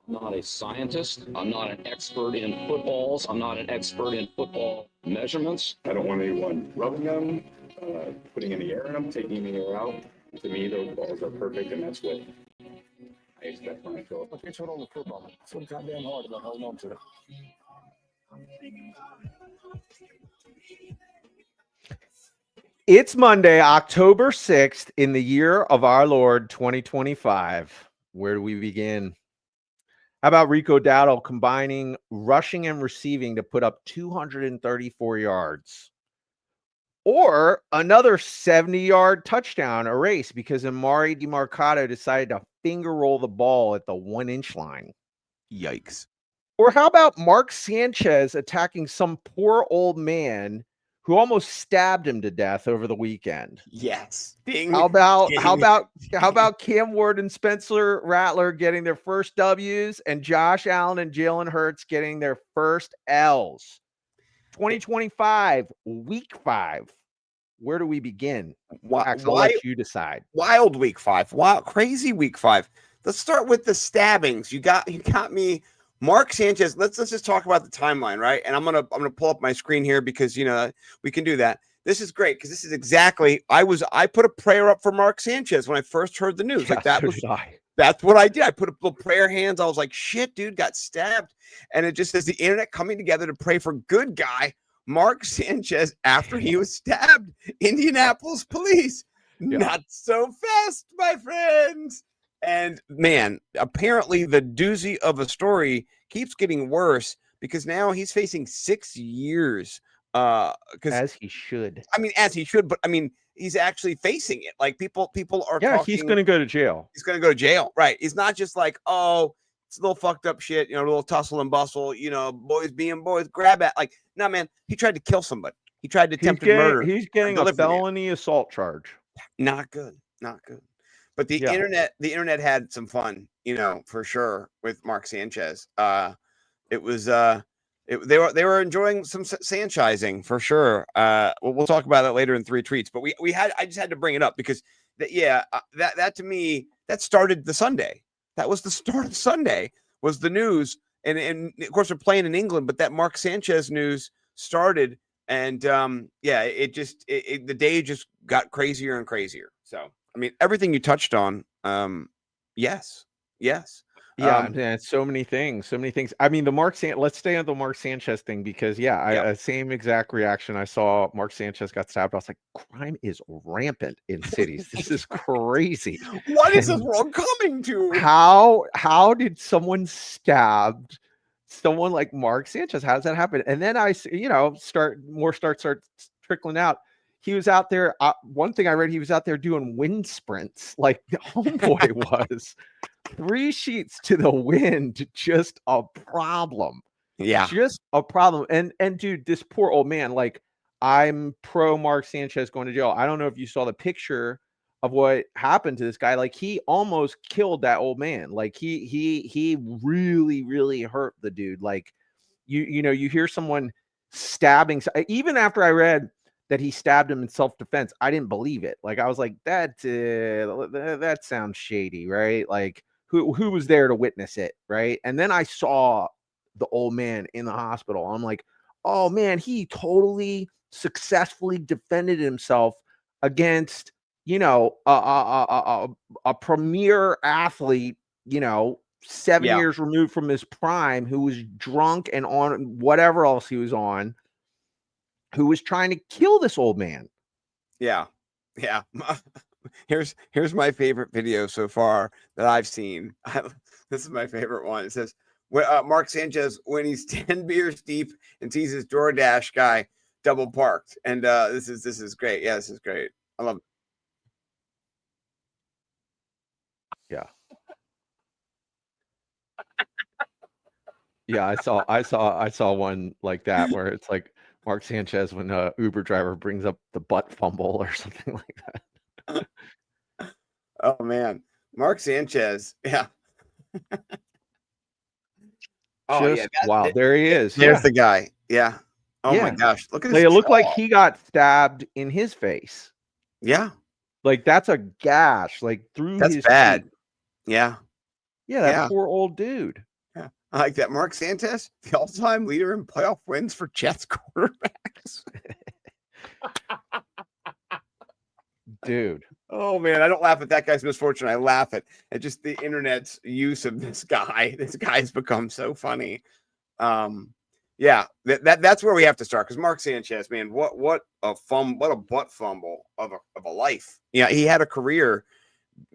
Not a scientist. I'm not an expert in footballs. I'm not an expert in football measurements. I don't want anyone rubbing them, putting any air in them, taking any air out. To me, those balls are perfect, and that's what I expect when I throw it. Pitch it on the football. It's so goddamn hard about holding on to it. It's Monday, October 6th in the year of our Lord 2025. Where do we begin? How about Rico Dowdle combining rushing and receiving to put up 234 yards? Or another 70-yard touchdown erase because Amari DiMarcado decided to finger roll the ball at the 1-inch line. Yikes. Or how about Mark Sanchez attacking some poor old man who almost stabbed him to death over the weekend? Yes. How about Cam Ward and Spencer Rattler getting their first W's and Josh Allen and Jalen Hurts getting their first L's? 2025, week 5. Where do we begin? Max, I'll let you decide. Wild week 5. Wild, crazy week 5. Let's start with the stabbings. You got me. Mark Sanchez. Let's just talk about the timeline, right? And I'm gonna pull up my screen here because we can do that. This is great because this is exactly I put a prayer up for Mark Sanchez when I first heard the news. That's what I did. I put a little prayer hands. I was like, shit, dude, got stabbed. And it just says the internet coming together to pray for good guy Mark Sanchez after he was stabbed. Indianapolis police. Yeah. Not so fast, my friends. And man, apparently the doozy of a story keeps getting worse because now he's facing 6 years. As he should. But I mean, he's actually facing it. Like people are talking. He's going to go to jail. He's going to go to jail, right? It's not just like, oh, it's a little fucked up shit, a little tussle and bustle, boys being boys, grab at. Like, no, man, he tried to kill somebody. He tried to attempt murder. He's getting a felony assault charge. Not good. But the internet had some fun, for sure with Mark Sanchez. It was they were enjoying some Sanchezing for sure. We'll talk about that later in 3 tweets. But I just had to bring it up because that to me that started the Sunday. That was the start of Sunday. Was the news, and of course we're playing in England, but that Mark Sanchez news started, and the day just got crazier and crazier. So. I mean, everything you touched on, yes. Yeah, man, so many things. I mean, let's stay on the Mark Sanchez thing because, same exact reaction. I saw Mark Sanchez got stabbed. I was like, crime is rampant in cities. This is crazy. What is this world coming to? How did someone stab someone like Mark Sanchez? How does that happen? And then start trickling out. He was out there. One thing I read, he was out there doing wind sprints. Like the homeboy was 3 sheets to the wind. Just a problem. Yeah, just a problem. And dude, this poor old man. Like, I'm pro Mark Sanchez going to jail. I don't know if you saw the picture of what happened to this guy. Like, he almost killed that old man. Like, he really, really hurt the dude. Like, you hear someone stabbing. Even after I read that he stabbed him in self-defense, I didn't believe it. Like, I was like, that sounds shady, right? Like, who was there to witness it, right? And then I saw the old man in the hospital. I'm like, oh man, he totally successfully defended himself against, a premier athlete, 7 years removed from his prime, who was drunk and on whatever else he was on, who was trying to kill this old man. Yeah. Here's my favorite video so far that I've seen. This is my favorite one. It says, Mark Sanchez, when he's 10 beers deep and sees his DoorDash guy double parked. And this is great. Yeah, this is great. I love it. Yeah. Yeah, I saw one like that where it's like Mark Sanchez when a Uber driver brings up the butt fumble or something like that. Oh man, Mark Sanchez, yeah. Wow, there he is. There's the guy. Yeah. Oh my gosh, look at this. It looked like he got stabbed in his face. Yeah. Like, that's a gash, like through his bad. cheek. Yeah. Yeah, that poor old dude. Yeah. I like that. Mark Sanchez, the all-time leader in playoff wins for Jets quarterbacks. Dude. Oh man, I don't laugh at that guy's misfortune. I laugh at just the internet's use of this guy. This guy's become so funny. Yeah, that's where we have to start, because Mark Sanchez, man, what a butt fumble of a life. Yeah, he had a career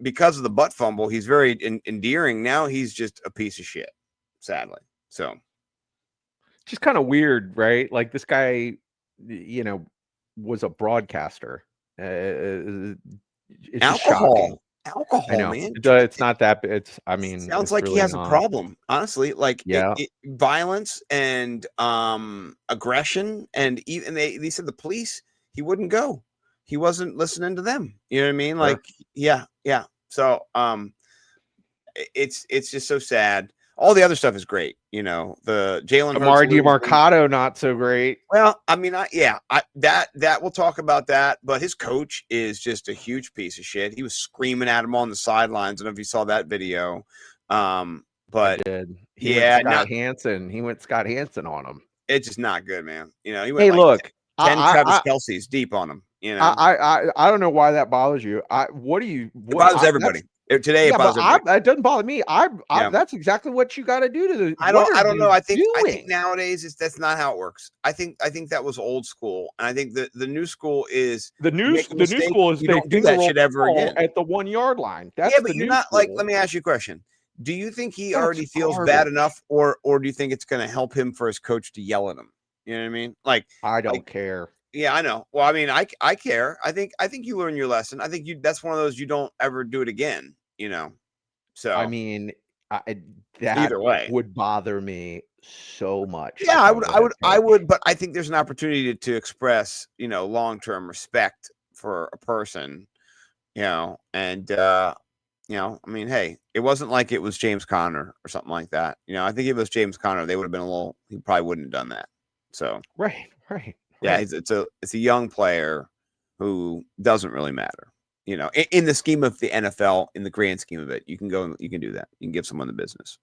because of the butt fumble. He's very endearing. Now he's just a piece of shit, sadly. So Just kind of weird, right? Like this guy, was a broadcaster. It's just shocking. I know. Man. It's not that. It's. I mean, Sounds it's like he really has a not. problem, honestly. Like Yeah. violence and aggression, and even they said the police, he wouldn't go. He wasn't listening to them. You know what I mean? Sure. Like, yeah. So it's just so sad. All the other stuff is great. The Jalen Amari Hurts. DiMarcado, not so great. Well, I mean, that we'll talk about that. But his coach is just a huge piece of shit. He was screaming at him on the sidelines. I don't know if you saw that video. But I did. He went Scott Hansen on him. It's just not good, man. He went Hey, like look, 10 Travis Kelce's deep on him. I don't know why that bothers you. It bothers everybody. Today it bothers everybody. It doesn't bother me. That's exactly what you got to do to the. I don't know. I think nowadays that's not how it works. I think that was old school, and I think the new school is the new school is you don't do that shit ever again at the 1 yard line. That's but you're not like. Let me ask you a question. Do you think he already feels bad enough, or do you think it's going to help him for his coach to yell at him? You know what I mean? Like, I don't care. Yeah, I know. Well, I mean, I care. I think you learn your lesson. I think that's one of those you don't ever do it again. So I mean, that either way would bother me so much. Yeah, I would, but I think there's an opportunity to express, long-term respect for a person, and I mean, hey, it wasn't like it was James Conner or something like that. I think if it was James Conner, they would have been he probably wouldn't have done that. So right. Yeah, it's a young player who doesn't really matter. In the scheme of the NFL, in the grand scheme of it, you can go and you can do that. You can give someone the business.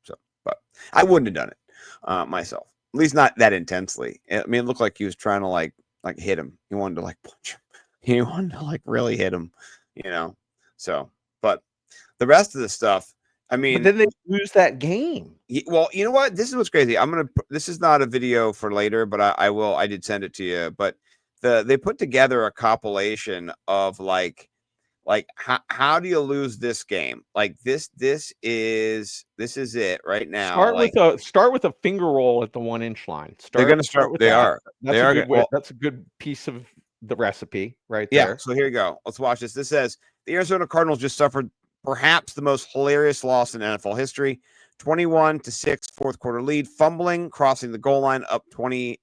So, but I wouldn't have done it myself, at least not that intensely. I mean, it looked like he was trying to like hit him. He wanted to punch him. He wanted to really hit him. So, but the rest of the stuff, I mean, but then they lose that game. Well, you know what? This is what's crazy. This is not a video for later, but I will. I did send it to you. But they put together a compilation of like how do you lose this game? Like this is it right now. Start with a finger roll at the 1 inch line. They're going to start with that. That's a good piece of the recipe right there. Yeah. So here you go. Let's watch this. This says the Arizona Cardinals just suffered perhaps the most hilarious loss in NFL history. 21-6 fourth quarter lead, fumbling, crossing the goal line up 20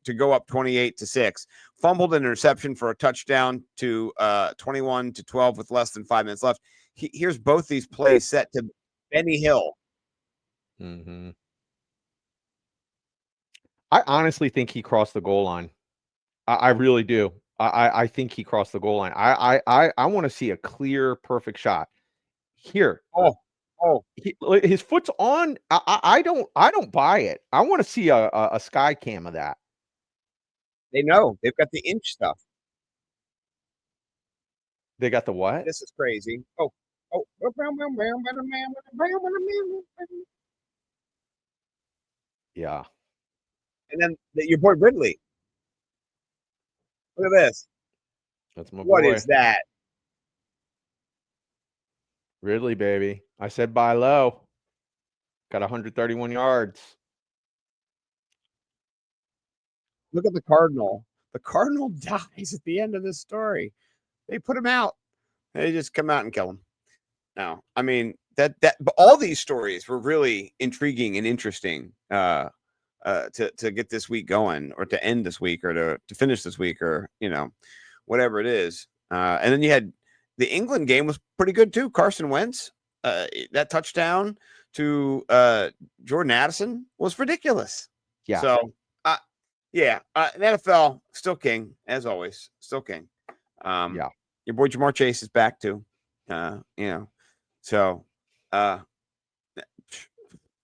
to go up 28-6. Fumbled an interception for a touchdown to 21-12 with less than 5 minutes left. Here's both these plays set to Benny Hill. Mm-hmm. I honestly think he crossed the goal line. I really do. I think he crossed the goal line. I want to see a clear, perfect shot here. His foot's on. I don't buy it. I want to see a sky cam of that. They know they've got the inch stuff. They got the what? This is crazy. Yeah. And then your boy Ridley. Look at this. That's my boy. What is that? Ridley, baby. I said buy low. Got 131 yards. Look at the Cardinal. The Cardinal dies at the end of this story. They put him out. They just come out and kill him. No, I mean but all these stories were really intriguing and interesting to get this week going, or to end this week, or to finish this week, or whatever it is. And then you had the England game was pretty good too. Carson Wentz, that touchdown to Jordan Addison was ridiculous. Yeah. So the NFL still king as always, still king. Yeah. Your boy Jamar Chase is back too. So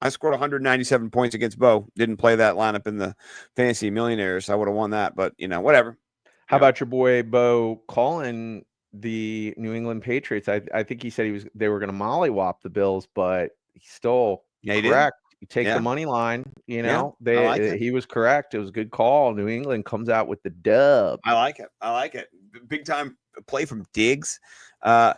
I scored 197 points against Bo. Didn't play that lineup in the Fantasy Millionaires. I would have won that, but whatever. How about your boy Bo calling the New England Patriots? I think he said they were going to mollywop the Bills, but he's still correct. You take the money line. I like it. He was correct. It was a good call. New England comes out with the dub. I like it. Big time play from Diggs. I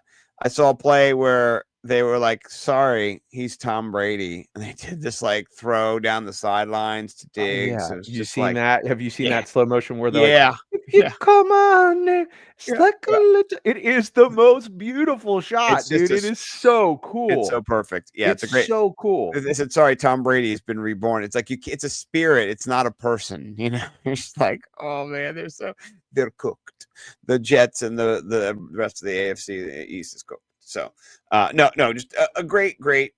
saw a play where they were like, "Sorry, he's Tom Brady," and they did this like throw down the sidelines to Diggs. Yeah, It was you just seen that? Have you seen that slow motion where they're yeah, like, "Come on, it's like a little." It is the most beautiful shot, dude. It is so cool. It's so perfect. Yeah, it's a great. So cool. They said, "Sorry, Tom Brady has been reborn." It's like it's a spirit. It's not a person. It's like, oh man, they're cooked. The Jets and the rest of the AFC East is cooked. So, no, just a great weekend.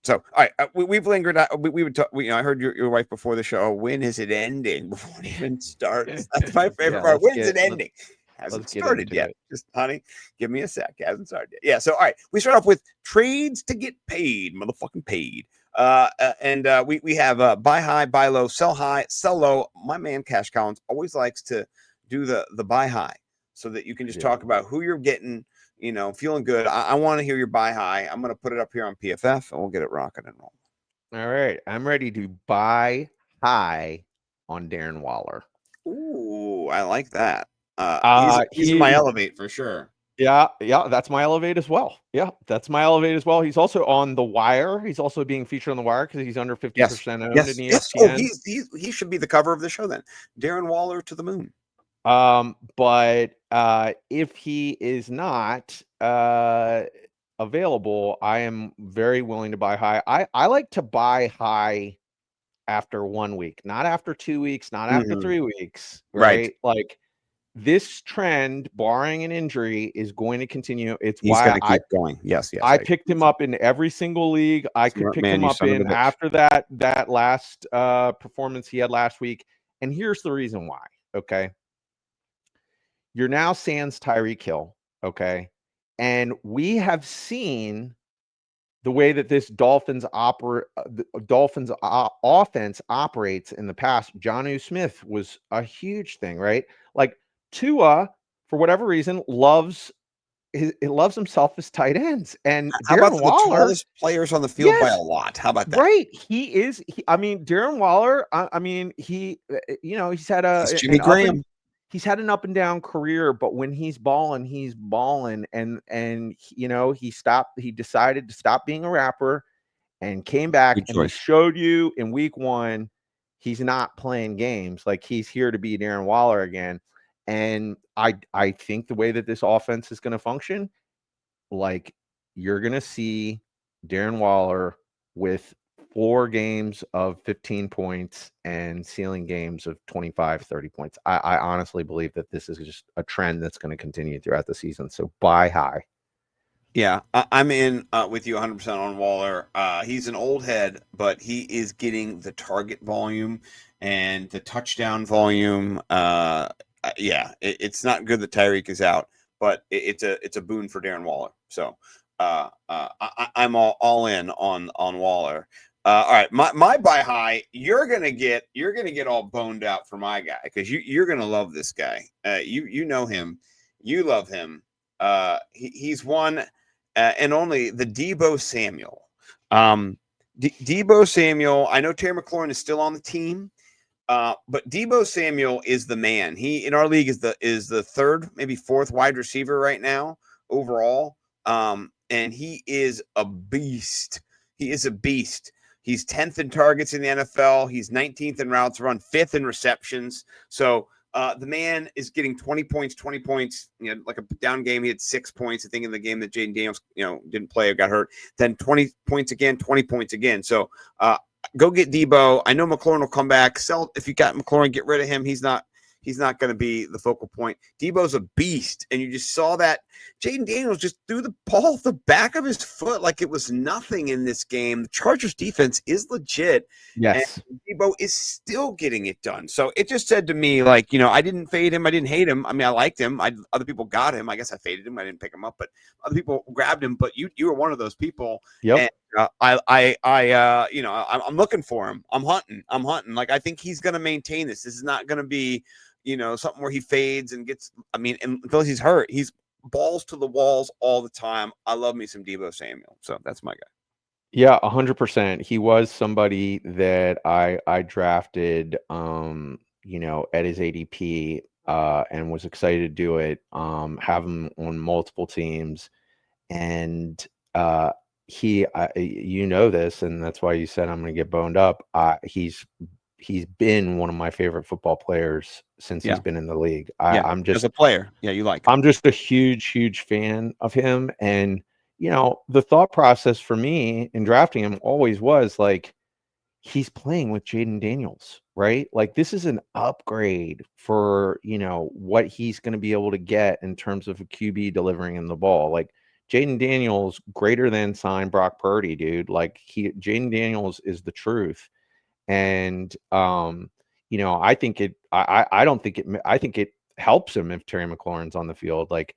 So, all right, we've lingered. We would talk. I heard your wife before the show. When is it ending? Before it even starts. That's my favorite part. When is it ending? Hasn't started yet. Just, honey, give me a sec. Hasn't started yet. Yeah. So, all right, we start off with trades to get paid, motherfucking paid. And we have buy high, buy low, sell high, sell low. My man Cash Collins always likes to do the buy high, so that you can just talk about who you're getting, feeling good. I want to hear your buy high. I'm going to put it up here on PFF, and we'll get it rocking and rolling. All right. I'm ready to buy high on Darren Waller. Ooh, I like that. He's my elevate for sure. Yeah, that's my elevate as well. He's also on the wire. He's also being featured on the wire because he's under 50% owned in ESPN. Yes. Oh, he should be the cover of the show then. Darren Waller to the moon. But if he is not available, I am very willing to buy high. I like to buy high after 1 week, not after 2 weeks, not after 3 weeks, right? Like this trend, barring an injury, is going to continue. It's why I keep going. Yes. I picked him up in every single league I could pick him up in after that last performance he had last week. And here's the reason why. Okay. You're now sans Tyreek Hill, okay? And we have seen the way that this Dolphins offense operates in the past. Jonnu Smith was a huge thing, right? Like Tua, for whatever reason, loves himself as tight ends. And how Darren about Waller, the tallest players on the field by a lot? How about that? Right. Darren Waller, he's had It's Jimmy Graham. He's had an up and down career, but when he's balling, and he decided to stop being a rapper and came back and he showed you in week 1 he's not playing games. Like he's here to be Darren Waller again. And I think the way that this offense is going to function, like you're going to see Darren Waller with 4 games of 15 points and ceiling games of 25, 30 points. I honestly believe that this is just a trend that's going to continue throughout the season. So buy high. Yeah, I'm in with you 100% on Waller. He's an old head, but he is getting the target volume and the touchdown volume. It's not good that Tyreek is out, but it's a boon for Darren Waller. So I'm all in on Waller. All right, my buy high. You're gonna get all boned out for my guy because you're gonna love this guy. You know him, you love him. He's one and only the Deebo Samuel. Deebo Samuel. I know Terry McLaurin is still on the team, but Deebo Samuel is the man. He in our league is the third, maybe fourth wide receiver right now overall. And he is a beast. He is a beast. He's 10th in targets in the NFL. He's 19th in routes run, 5th in receptions. So the man is getting 20 points. Like a down game, he had 6 points. I think in the game that Jaden Daniels, didn't play or got hurt. Then 20 points again, 20 points again. So go get Deebo. I know McLaurin will come back. Sell if you got McLaurin, get rid of him. He's not going to be the focal point. Deebo's a beast, and you just saw that Jaden Daniels just threw the ball off the back of his foot like it was nothing in this game. The Chargers defense is legit. Yes. And Deebo is still getting it done. So it just said to me, like, I didn't fade him. I didn't hate him. I mean, I liked him. Other people got him. I guess I faded him. I didn't pick him up, but other people grabbed him. But you were one of those people. Yep. I'm looking for him. I'm hunting. Like, I think he's going to maintain this. This is not going to be, something where he fades and gets. I mean, until he's hurt, he's balls to the walls all the time. I love me some Deebo Samuel. So that's my guy. Yeah, 100%. He was somebody that I drafted, at his ADP, and was excited to do it. Have him on multiple teams, and this, and that's why you said I'm going to get boned up. He's been one of my favorite football players since he's been in the league. I'm just as a player. Yeah, you like him. I'm just a huge fan of him, and the thought process for me in drafting him always was like, he's playing with Jaden Daniels, right? Like, this is an upgrade for, what he's going to be able to get in terms of a QB delivering him the ball. Like, Jaden Daniels greater than sign Brock Purdy, dude. Like, Jaden Daniels is the truth. And, I think I think it helps him if Terry McLaurin's on the field. Like,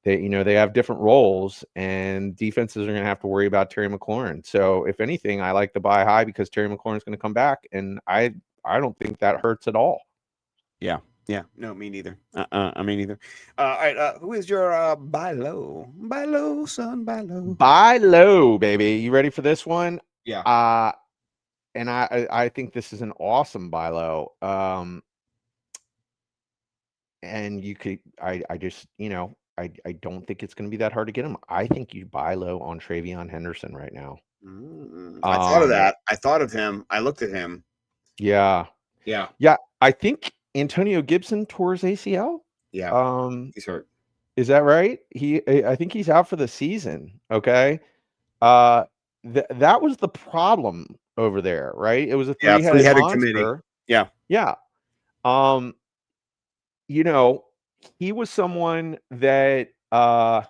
they have different roles, and defenses are going to have to worry about Terry McLaurin. So if anything, I like to buy high because Terry McLaurin's going to come back, and I don't think that hurts at all. Yeah. No, me neither. I mean neither. All right. Who is your buy low? Buy low, son. Buy low. Buy low, baby. You ready for this one? Yeah. And I think this is an awesome buy low. And you could, I just, I don't think it's going to be that hard to get him. I think you buy low on Travion Henderson right now. I thought of that. I thought of him. I looked at him. Yeah. I think Antonio Gibson tore his ACL. Yeah. He's hurt. Is that right? I think he's out for the season. Okay. That was the problem over there, right? It was a three-headed monster. Committee. Yeah. He was someone that I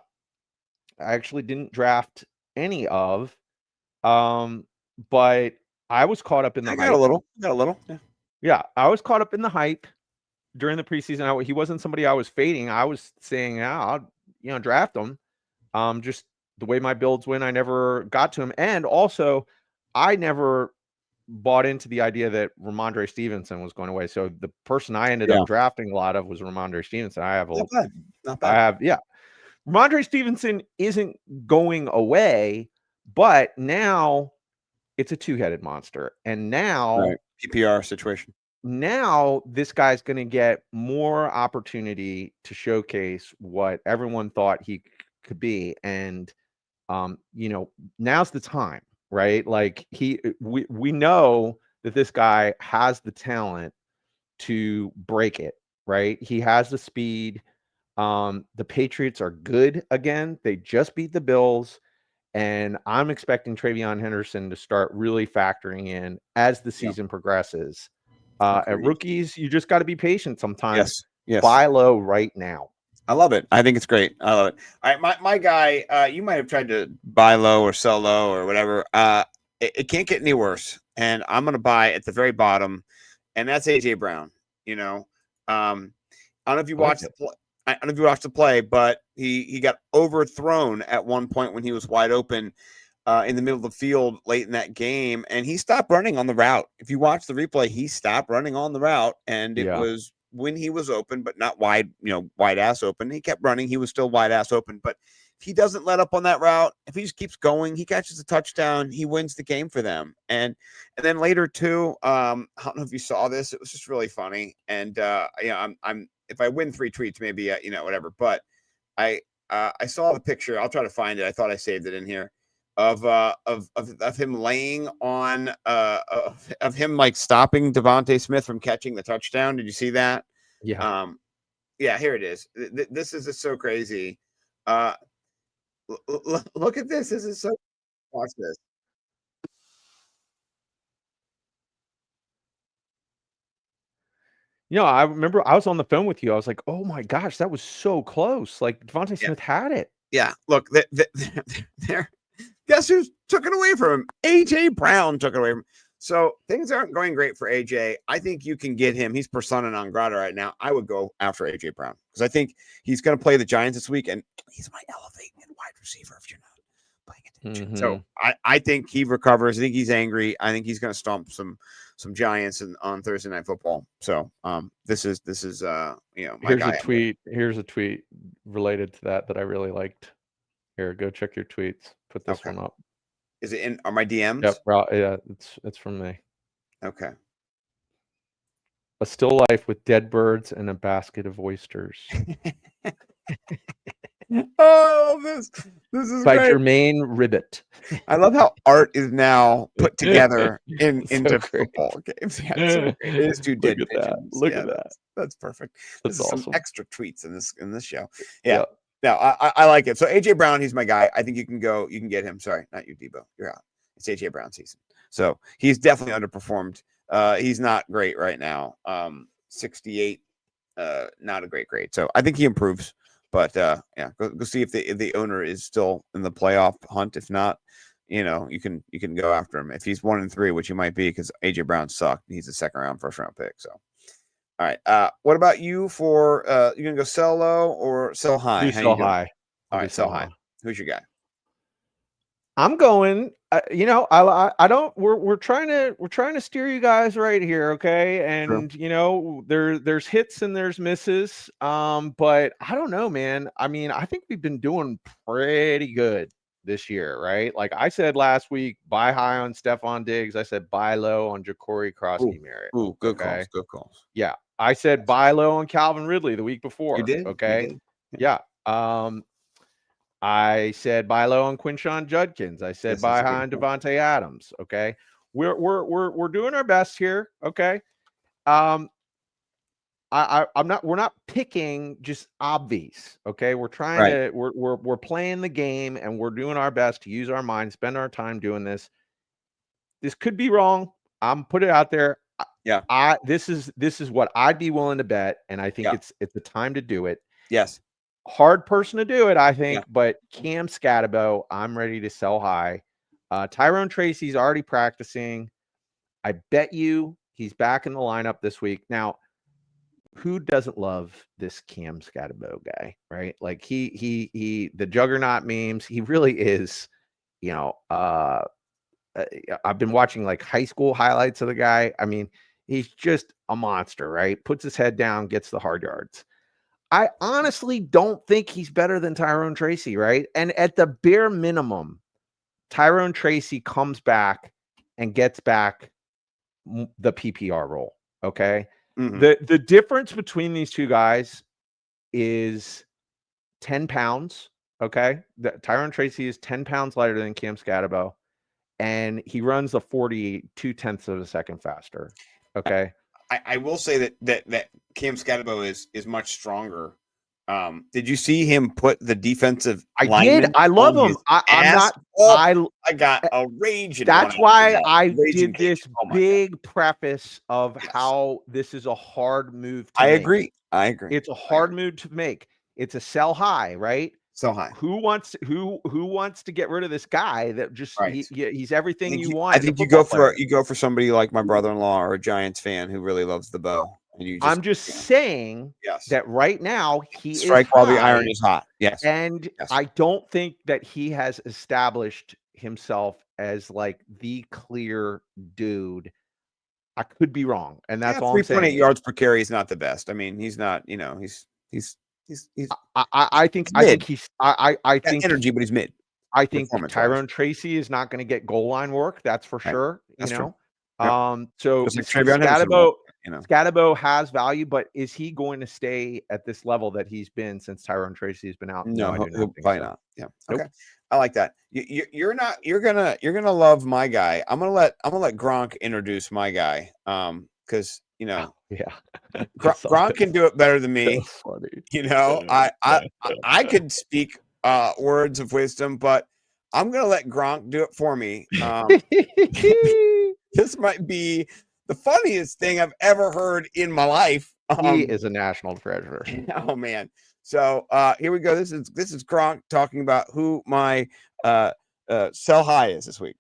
actually didn't draft any of, but I was caught up in the hype. Got a little. Yeah, I was caught up in the hype during the preseason. He wasn't somebody I was fading. I was saying, I'll draft him. Just the way my builds went, I never got to him, and also I never bought into the idea that Ramondre Stevenson was going away. So the person I ended up drafting a lot of was Ramondre Stevenson. Not bad. Ramondre Stevenson isn't going away, but now it's a two-headed monster. And now PPR situation. Now this guy's going to get more opportunity to showcase what everyone thought he could be. And, now's the time. Right? Like we know that this guy has the talent to break it, right? He has the speed. The Patriots are good again. They just beat the Bills, and I'm expecting Travion Henderson to start really factoring in as the season progresses. At rookies, you just got to be patient sometimes. Yes. Buy low right now. I love it. I think it's great. I love it. All right, my guy, you might have tried to buy low or sell low or whatever. It can't get any worse. And I'm going to buy at the very bottom, and that's AJ Brown. I don't know if you watched the play. I don't know if you watched the play, but he got overthrown at one point when he was wide open in the middle of the field late in that game, and he stopped running on the route. If you watch the replay, he stopped running on the route, and it was when he was open, but not wide, wide ass open. He kept running. He was still wide ass open, but if he doesn't let up on that route, if he just keeps going, he catches a touchdown, he wins the game for them. And then later too, I don't know if you saw this. It was just really funny. And I'm if I win 3 tweets, maybe whatever. But I saw the picture. I'll try to find it. I thought I saved it in here of him laying on of him like stopping Devontae Smith from catching the touchdown. Did you see that? Yeah. Here it is. This is just so crazy. Look at this. This is so. Watch this. I remember I was on the phone with you. I was like, "Oh my gosh, that was so close!" Like Devontae Smith had it. Yeah. Look, there. Guess who took it away from him? AJ Brown took it away from him. So things aren't going great for AJ. I think you can get him. He's persona non grata right now. I would go after AJ Brown because I think he's going to play the Giants this week, and he's my elevating and wide receiver if you're not playing it So I think he recovers. I think he's angry. I think he's going to stomp some Giants on Thursday Night Football. So this is my Here's guy. Here's a tweet related to that I really liked. Here, go check your tweets. Put this one up. Is it are my DMs? Yep. Yeah, it's from me. Okay. A still life with dead birds and a basket of oysters. Oh, this is by great. Jermaine Ribbit. I love how art is now put together into great. football games. Yeah, it's so great. It is two dead Look at pigeons. that. Look at that. That's perfect. That's This is awesome. some extra tweets in this show. Yeah. No, I like it. So AJ Brown, he's my guy. I think you can get him. Sorry, not you, Debo. You're out. It's AJ Brown season. So he's definitely underperformed. He's not great right now. 68, not a great grade. So I think he improves. But go see if the owner is still in the playoff hunt. If not, you can go after him. If he's 1-3, which he might be, because AJ Brown sucked. He's a second round, first round pick. So, all right. What about you? For you gonna go sell low or sell high? Sell high. All right, sell high. Who's your guy? I'm going. I don't. We're trying to steer you guys right here, okay? And there's hits and there's misses. But I don't know, man. I mean, I think we've been doing pretty good this year, right? Like I said last week, buy high on Stephon Diggs. I said buy low on Ja'Cory Cross-Merritt. Ooh, good calls. Good calls. Yeah, I said buy low on Calvin Ridley the week before. You did. Okay. You did. Yeah. I said buy low on Quinshon Judkins. I said buy high on Devontae Adams. Okay. We're doing our best here. Okay. We're not picking just obvious. Okay. We're trying to, we're playing the game and we're doing our best to use our mind, spend our time doing this. This could be wrong. I'm put it out there. Yeah. This is what I'd be willing to bet. And I think it's the time to do it. Yes. Hard person to do it, I think, but Cam Scatabo, I'm ready to sell high. Tyrone Tracy's already practicing. I bet you he's back in the lineup this week. Now, who doesn't love this Cam Scatabo guy, right? Like the juggernaut memes, he really is, I've been watching like high school highlights of the guy. I mean, he's just a monster, right? Puts his head down, gets the hard yards. I honestly don't think he's better than Tyrone Tracy, right? And at the bare minimum, Tyrone Tracy comes back and gets back the PPR role, okay? Mm-hmm. The difference between these two guys is 10 pounds, okay? Tyrone Tracy is 10 pounds lighter than Cam Scatabo, and he runs the 0.2 of a second faster, okay? I will say that Cam Scatabo is much stronger. Did you see him put the defensive lineman? Did. I love him. I'm not. I got a rage. That's why I did this big preface of how this is a hard move to make. I agree. It's a hard move to make. It's a sell high, right? Sell high. Who wants to get rid of this guy that just he's everything you want? I think you go for somebody like my brother-in-law or a Giants fan who really loves the bow. I'm just saying that right now he strike is while the iron is hot. Yes. And I don't think that he has established himself as like the clear dude. I could be wrong. And that's all I'm saying. 3.8 yards per carry is not the best. I mean, he's not, he's I think energy, but he's mid. I think Tyrone Tracy is not going to get goal line work. That's for sure. That's true. So Scatabo has value, but is he going to stay at this level that he's been since Tyrone Tracy has been out? No, I do not think so. Not. Yeah. Nope. Okay. I like that. You're gonna love my guy. I'm gonna let Gronk introduce my guy. Because Gronk can do it better than me. I could speak words of wisdom, but I'm gonna let Gronk do it for me. This might be the funniest thing I've ever heard in my life. He is a national treasure. Oh man. So here we go. This is Gronk talking about who my sell high is this week.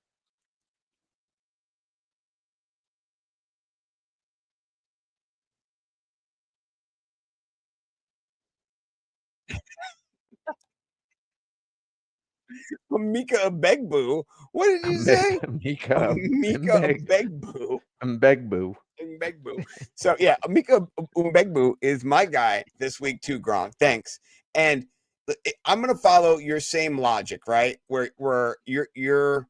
Mika Begbu. What did you say? Mika Mika Begbu. Mbegbu. Mbegbu. So yeah, Mika Mbegbu is my guy this week too, Gronk. Thanks. And I'm gonna follow your same logic, right? Where you're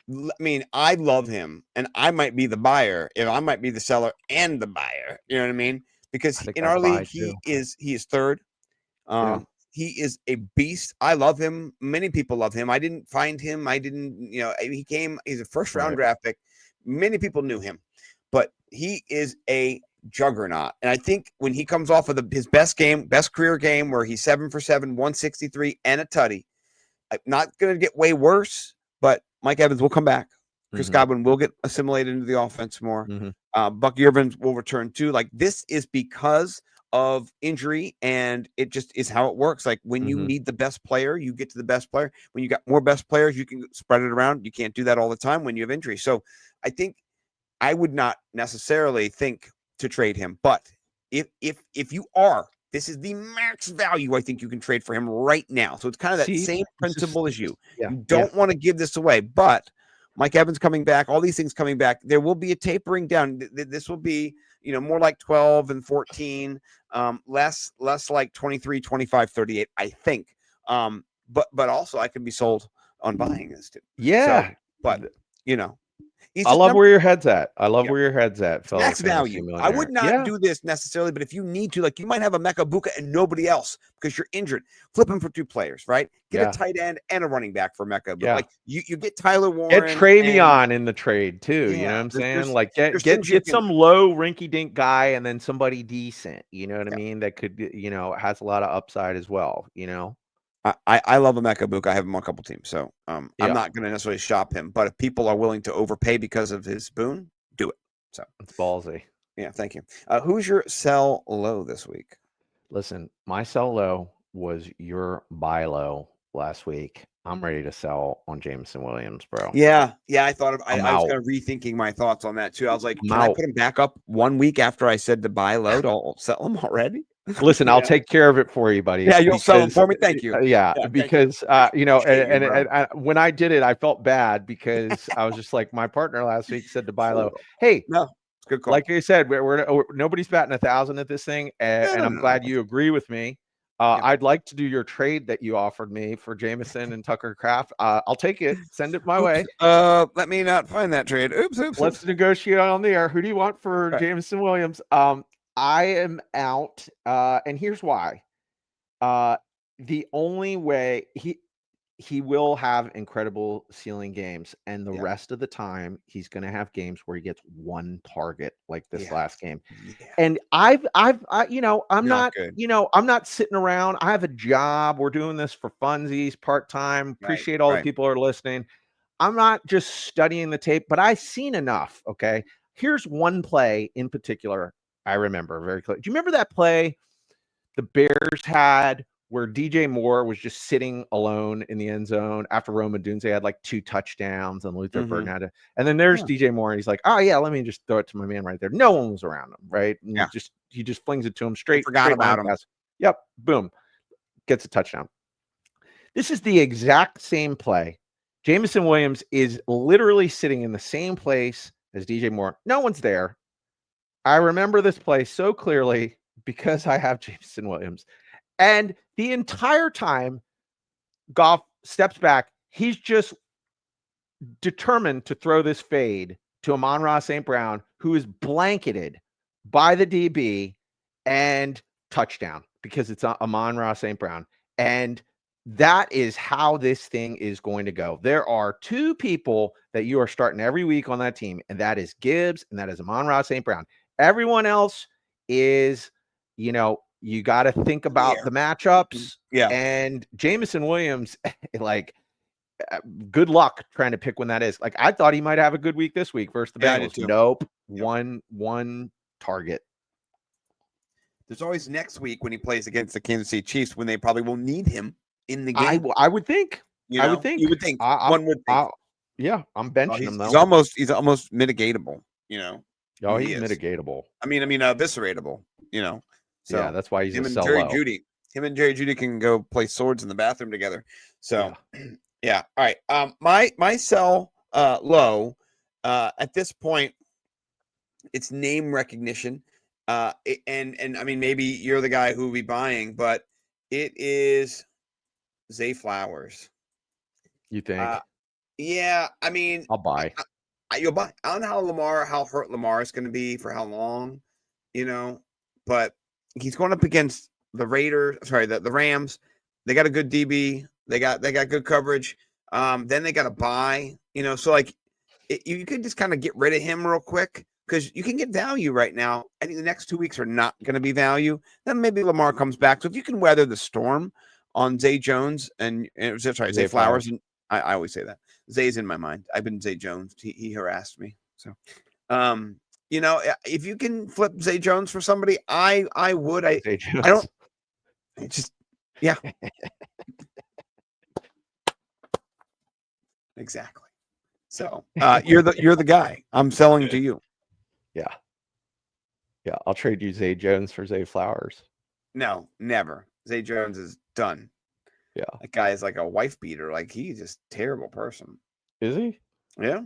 I mean, I love him, and I might be the buyer if I might be the seller and the buyer. You know what I mean? Because I think in I'd our buy league, too. he is third. Yeah. He is a beast. I love him. Many people love him. I didn't find him. I didn't, he's a first round Right. draft pick. Many people knew him, but he is a juggernaut. And I think when he comes off of his best career game, where he's 7 for 7, 163 and a tutty, not going to get way worse, but Mike Evans will come back. Chris Godwin will get assimilated into the offense more. Buck Irvin will return too. Like, this is because of injury, and it just is how it works. Like, when you need the best player, you get to the best player. When you got more best players, you can spread it around. You can't do that all the time when you have injury. So I think I would not necessarily think to trade him, but if you are, this is the max value I think you can trade for him right now. So it's kind of that same principle as you. You don't want to give this away, but Mike Evans coming back, all these things coming back, there will be a tapering down. This will be, more like 12 and 14, less like 23, 25, 38, I think. But also I can be sold on buying this too. Yeah. So, but I love where your head's at. I love where your head's at, fellow max value. I would not do this necessarily, but if you need to, like, you might have a Mecca Buka and nobody else because you're injured. Flip him for 2 players, right? Get a tight end and a running back for Mecca. But like you get Tyler Warren. Get Travion in the trade too. You know what I'm saying? Like get some low rinky dink guy and then somebody decent. You know what I mean? That could, has a lot of upside as well. I love a Mecca Book. I have him on a couple teams, so I'm not going to necessarily shop him. But if people are willing to overpay because of his boon, do it. So it's ballsy. Yeah, thank you. Who's your sell low this week? Listen, my sell low was your buy low last week. I'm ready to sell on Jameson Williams, bro. Yeah. I thought I was kind of rethinking my thoughts on that too. I was like, can I put him back up 1 week after I said to buy low? I'll sell him already. Listen, I'll take care of it for you, buddy. Yeah, you'll sell them for me. Thank you. Because and when I did it, I felt bad because I was just like, my partner last week said to buy low. Hey, no, it's good call. Like I said, we're nobody's batting 1,000 at this thing, and I'm glad you agree with me. I'd like to do your trade that you offered me for Jameson and Tucker Kraft. I'll take it. Send it my way. Let me not find that trade. Oops. Let's negotiate on the air. Who do you want for Jameson Williams? I am out, and here's why. The only way he will have incredible ceiling games, and the rest of the time he's going to have games where he gets 1 target like this last game. And I'm not sitting around. I have a job. We're doing this for funsies, part-time. Appreciate all the people who are listening. I'm not just studying the tape, but I've seen enough. Okay. Here's one play in particular I remember very clearly. Do you remember that play the Bears had where DJ Moore was just sitting alone in the end zone after Rome Odunze had like 2 touchdowns and Luther Burden had it? And then there's DJ Moore, and he's like, oh yeah, let me just throw it to my man right there. No one was around him, right? And he just flings it to him straight. Forgot about him. Pass. Yep, boom, gets a touchdown. This is the exact same play. Jameson Williams is literally sitting in the same place as DJ Moore. No one's there. I remember this play so clearly because I have Jameson Williams. And the entire time, Goff steps back. He's just determined to throw this fade to Amon-Ra St. Brown, who is blanketed by the DB, and touchdown because it's Amon-Ra St. Brown. And that is how this thing is going to go. There are 2 people that you are starting every week on that team, and that is Gibbs and that is Amon-Ra St. Brown. Everyone else is, you got to think about the matchups. And Jameson Williams, like, good luck trying to pick when that is. Like, I thought he might have a good week this week versus the Bengals. Nope. One target. There's always next week when he plays against the Kansas City Chiefs when they probably will need him in the game. I would think. You would think. One would think. I'm benching him though. He's almost mitigatable. Oh, he's mitigatable. I mean, evisceratable. So yeah, that's why he's him and Jerry Judy can go play swords in the bathroom together. So Yeah. All right. My sell low at this point, it's name recognition. And I mean, maybe you're the guy who will be buying, but it is Zay Flowers. You think? Yeah. I mean, I'll buy. you'll buy. I don't know how hurt Lamar is going to be for how long, but he's going up against the Raiders. Sorry, the Rams. They got a good DB. They got good coverage. Then they got a bye. So like you could just kind of get rid of him real quick because you can get value right now. I think the next 2 weeks are not going to be value. Then maybe Lamar comes back. So if you can weather the storm on Zay Jones and Zay Flowers, and I always say that. Zay's in my mind. I've been Zay Jones. He harassed me. So, if you can flip Zay Jones for somebody, I would. Zay Jones. I don't. It's just, yeah. Exactly. So, you're the guy. I'm selling to you. Yeah. I'll trade you Zay Jones for Zay Flowers. No, never. Zay Jones is done. Yeah. That guy is like a wife beater. Like he's just a terrible person. Is he? Yeah.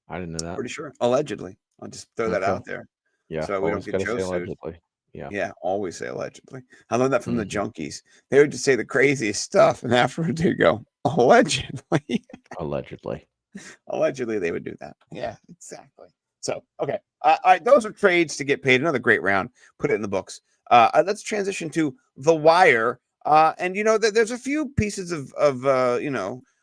I didn't know that. Pretty sure. Allegedly. I'll just throw that out there. Yeah. So we don't get Joe sued. Allegedly. Yeah. Yeah. Always say allegedly. I learned that from the junkies. They would just say the craziest stuff, and afterwards they go allegedly. Allegedly. Allegedly, they would do that. Yeah. Exactly. So okay. All right. Those are trades to get paid. Another great round. Put it in the books. Let's transition to the wire. And there's a few pieces of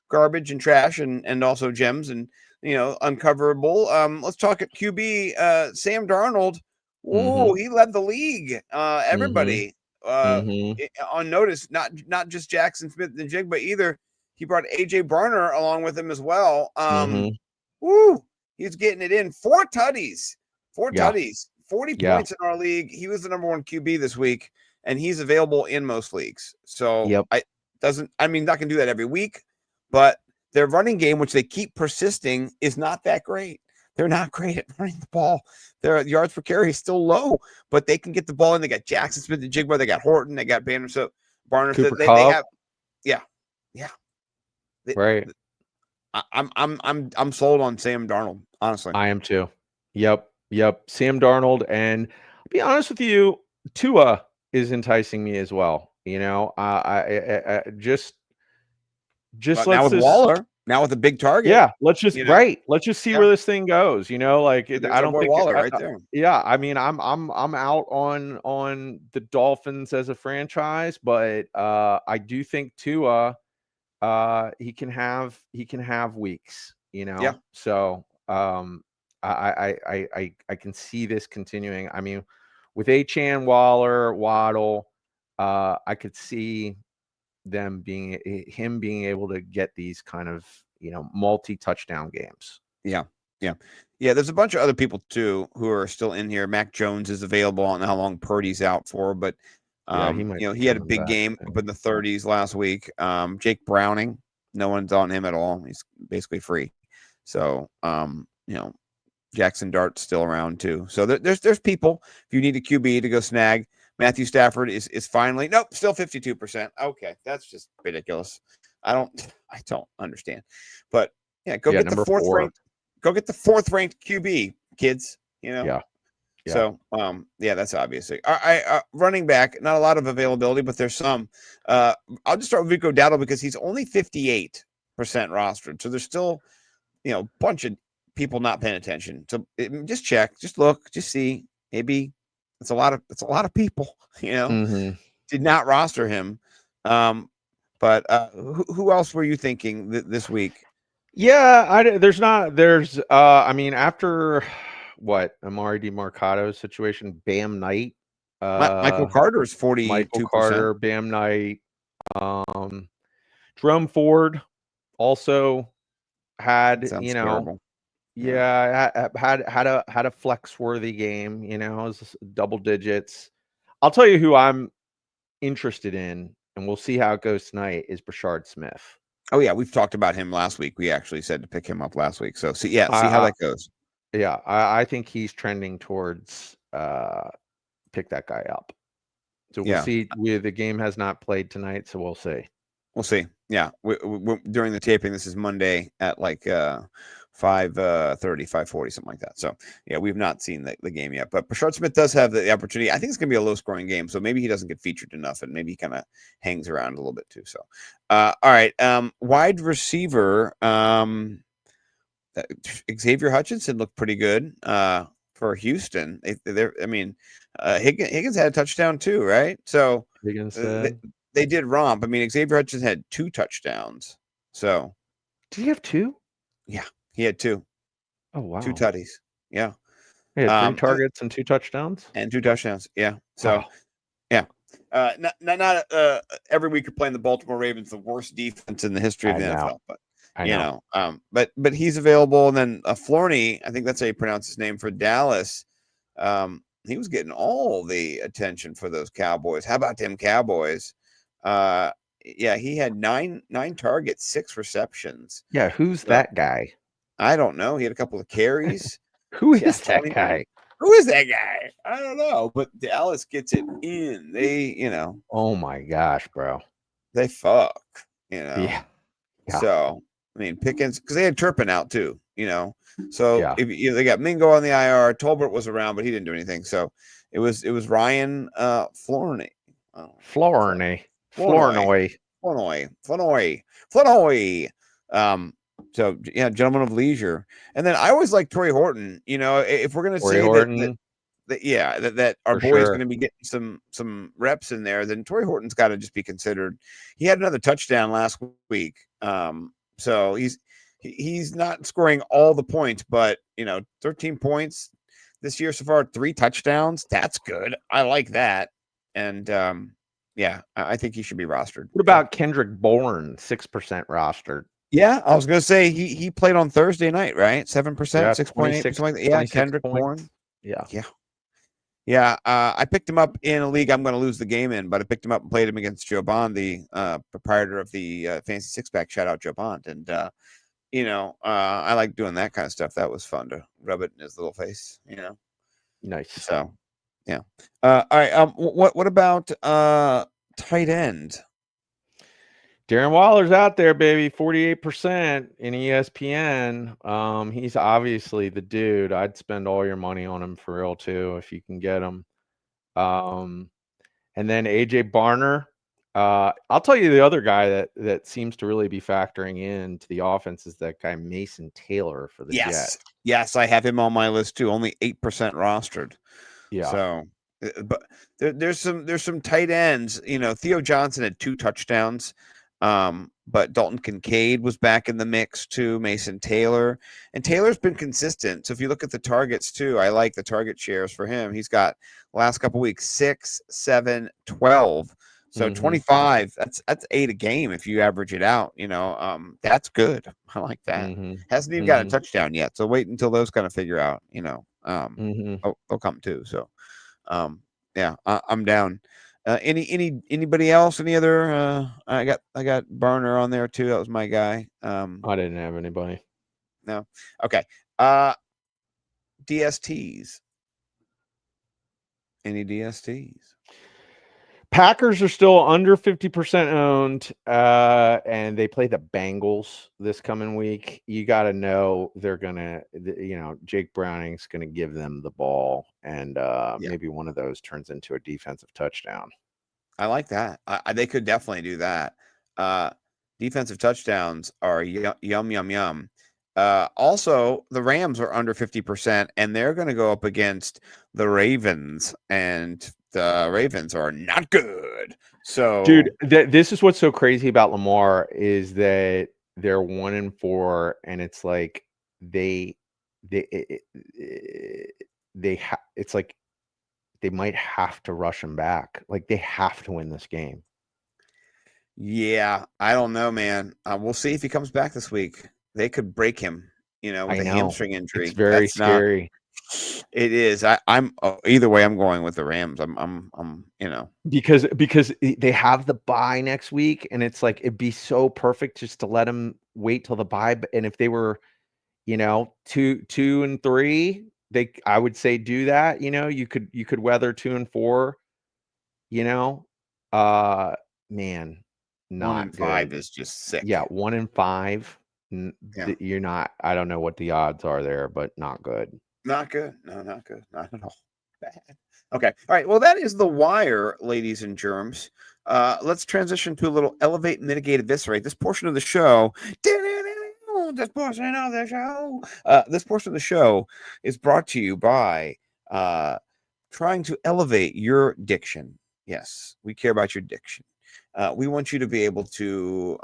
garbage and trash and also gems and uncoverable. Let's talk at QB. Sam Darnold. Whoa, he led the league. Everybody on notice. Not just Jackson Smith and Jigba either. He brought AJ Barner along with him as well. Woo, he's getting it in. 4 tutties. 40 points in our league. He was the number 1 QB this week, and he's available in most leagues. So not gonna do that every week, but their running game, which they keep persisting, is not that great. They're not great at running the ball. Their yards per carry is still low, but they can get the ball in. They got Jackson Smith and Jigba, they got Horton, they got Banner. So Barner, they have, yeah. Right. I'm sold on Sam Darnold, honestly. I am too. Yep. Sam Darnold, and I'll be honest with you, Tua is enticing me as well. I just now with Waller, now with a big target. Yeah, let's just see where this thing goes. I don't think Waller right there. Yeah, I mean, I'm out on the Dolphins as a franchise, but I do think Tua, he can have weeks. Yeah. So I can see this continuing. I mean, with Achane, Waller, Waddle, I could see him being able to get these kind of multi-touchdown games. Yeah. There's a bunch of other people too who are still in here. Mac Jones is available. I don't know how long Purdy's out for, but he had a big game up in the 30s last week. Jake Browning, no one's on him at all. He's basically free. So Jackson Dart's still around too. So there's people. If you need a QB to go snag, Matthew Stafford is finally still 52%. Okay, that's just ridiculous. I don't understand. But go get the fourth ranked. Go get the 4th ranked QB, kids. Yeah. So that's obvious. Running back, not a lot of availability, but there's some. I'll just start with Rico Dowdle because he's only 58% rostered. So there's still a bunch of people not paying attention. So just check, just look, just see. Maybe it's a lot of people, did not roster him. But who else were you thinking this week? Yeah, I mean, after what Amari DeMarcado's situation, Bam Knight, Michael Carter is 42%. Michael Carter, Bam Knight, Jerome Ford also had terrible. had a flex worthy game. It was double digits. I'll tell you who I'm interested in, and we'll see how it goes tonight, is Brashard Smith. Oh yeah, we've talked about him last week. We actually said to pick him up last week. So see how that goes. Yeah, I think he's trending towards pick that guy up. So we'll see. The game has not played tonight, so we'll see. Yeah, during the taping, this is Monday at like 5:30, 5:40, something like that. So yeah, we've not seen the game yet. But Brashard Smith does have the opportunity. I think it's gonna be a low scoring game, so maybe he doesn't get featured enough, and maybe he kind of hangs around a little bit too. So all right, wide receiver, Xavier Hutchinson looked pretty good for Houston. Higgins had a touchdown too, right? So Higgins they, said. they did romp. I mean, Xavier Hutchinson had 2 touchdowns. So Did he have 2? yeah, he had 2 Oh wow. 2 tutties. Yeah. He had 3 targets and 2 touchdowns. And 2 touchdowns. Yeah. So Wow. yeah. Not every week you're playing the Baltimore Ravens, the worst defense in the history of I the know. NFL. But I know. but he's available. And then Florney, I think that's how you pronounce his name, for Dallas. He was getting all the attention for those Cowboys. How about them Cowboys? Yeah, he had nine targets, 6 receptions. Yeah, who's So, that guy? I don't know. He had a couple of carries. Who is Yeah, that guy? Who is that guy? I don't know. But Dallas gets it in. They, Oh my gosh, bro. they fuck, Yeah. So, I mean, Pickens, because they had Turpin out too, So Yeah. if they got Mingo on the IR, Tolbert was around, but he didn't do anything. So it was Ryan Flournoy. Flournoy. So yeah, gentleman of leisure. And then I always like Torrey Horton. If we're gonna Torrey say Horton, that our for boy is sure. going to be getting some reps in there, then Torrey Horton's got to just be considered. He had another touchdown last week, so he's not scoring all the points, but 13 points this year so far, 3 touchdowns. That's good. I like that, and yeah, I think he should be rostered. What about Kendrick Bourne, 6% rostered? Yeah, I was going to say he played on Thursday night, right? 7%, 6.8%, like that. Yeah, Kendrick Bourne. Yeah. Yeah, I picked him up in a league I'm going to lose the game in, but I picked him up and played him against Joe Bond, the proprietor of the Fantasy Six Pack. Shout out Joe Bond, and I like doing that kind of stuff. That was fun to rub it in his little face, Nice. So, yeah. All right. What about tight end? Darren Waller's out there, baby. 48% in ESPN. He's obviously the dude. I'd spend all your money on him for real too if you can get him. And then AJ Barner. I'll tell you the other guy that seems to really be factoring into the offense is that guy Mason Taylor for the Jets. Yes, I have him on my list too. Only 8% rostered. Yeah. So, but there's some tight ends. Theo Johnson had 2 touchdowns. But Dalton Kincaid was back in the mix too. Mason Taylor, and Taylor's been consistent. So if you look at the targets too, I like the target shares for him. He's got last couple weeks 6, 7, 12. So 25. That's 8 a game if you average it out. That's good. I like that. Hasn't even got a touchdown yet. So wait until those kind of figure out. They'll come too. So, yeah, I'm down. Anybody else? Any other? I got Barner on there too. That was my guy. I didn't have anybody. No. Okay. DSTs. Any DSTs? Packers are still under 50% owned, and they play the Bengals this coming week. You got to know they're gonna, Jake Browning's gonna give them the ball, and maybe one of those turns into a defensive touchdown. I like that. They could definitely do that. Defensive touchdowns are yum. Also, the Rams are under 50%, and they're going to go up against the Ravens, and the Ravens are not good. So, dude, this is what's so crazy about Lamar is that they're 1-4, and it's like it's like they might have to rush him back. Like they have to win this game. Yeah, I don't know, man. We'll see if he comes back this week. They could break him, with a hamstring injury. It's very scary. It is. I'm either way. I'm going with the Rams. I'm. Because they have the bye next week, and it's like it'd be so perfect just to let them wait till the bye. And if they were, 2-3, I would say do that. You could weather 2-4. Man. not 1 in 5 good. is just sick. Yeah, 1 in 5. Yeah. You're not. I don't know what the odds are there, but not good. Not good. No, not good. Not at all. Bad. Okay. All right. Well, that is the wire, ladies and germs. Let's transition to a little elevate, mitigate, eviscerate. This portion of the show. This portion of the show. This portion of the show is brought to you by trying to elevate your diction. Yes, we care about your diction. We want you to be able to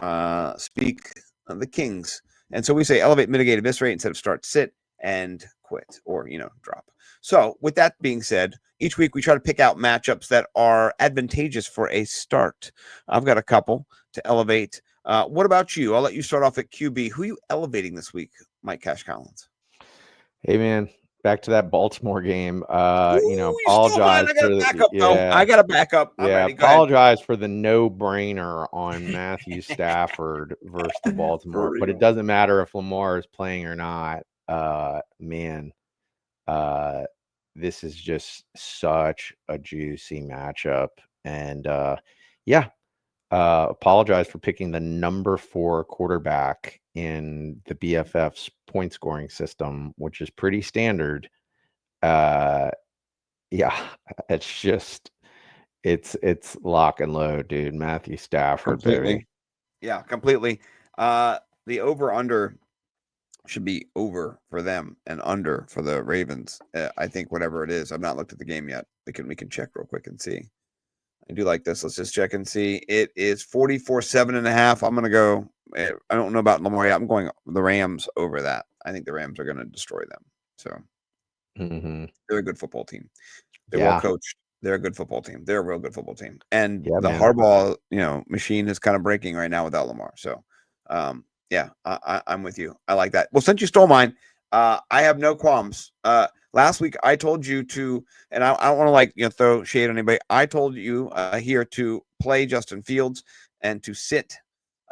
speak the kings. And so we say elevate, mitigate, eviscerate instead of start, sit, and quit, or drop. So with that being said, each week we try to pick out matchups that are advantageous for a start. I've got a couple to elevate. What about you? I'll let you start off at QB. Who are you elevating this week, Mike Cash Collins? Hey man, back to that Baltimore game. Ooh, you stole mine. Apologize I got for a backup. yeah, I got a backup. I'm yeah. ready. Go ahead. Apologize for the no-brainer on Matthew Stafford versus the Baltimore, but it doesn't matter if Lamar is playing or not. Man, this is just such a juicy matchup, and apologize for picking the number 4 quarterback in the BFF's point scoring system, which is pretty standard. It's just it's lock and load, dude. Matthew Stafford, baby. Yeah, completely. The over under should be over for them and under for the Ravens. I think whatever it is. I've not looked at the game yet. We can check real quick and see. I do like this. Let's just check and see. It is 44.5. I'm gonna go. I don't know about Lamar yet. I'm going the Rams over that. I think the Rams are gonna destroy them. So they're a good football team. They're well coached. They're a good football team. They're a real good football team. And the Harbaugh, machine is kind of breaking right now without Lamar. So I'm with you. I like that. Well, since you stole mine, I have no qualms. Last week I told you to, and I don't want to throw shade on anybody. I told you here to play Justin Fields and to sit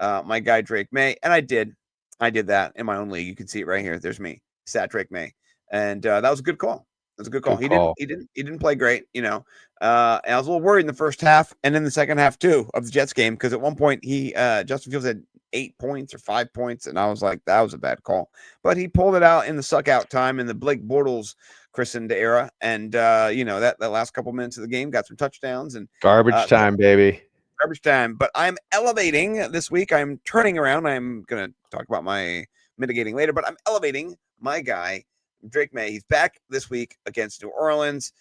my guy Drake May, and I did. I did that in my own league. You can see it right here. There's me, sat Drake May, and that was a good call. That's a good call. He didn't play great, and I was a little worried in the first half and in the second half too of the Jets game, because at one point Justin Fields had 8 points or 5 points, and I was like, that was a bad call. But he pulled it out in the suck out time in the Blake Bortles christened era, and that last couple minutes of the game got some touchdowns and garbage time, baby. Garbage time. But I'm elevating this week. I'm turning around. I'm gonna talk about my mitigating later, but I'm elevating my guy Drake May. He's back this week against New Orleans.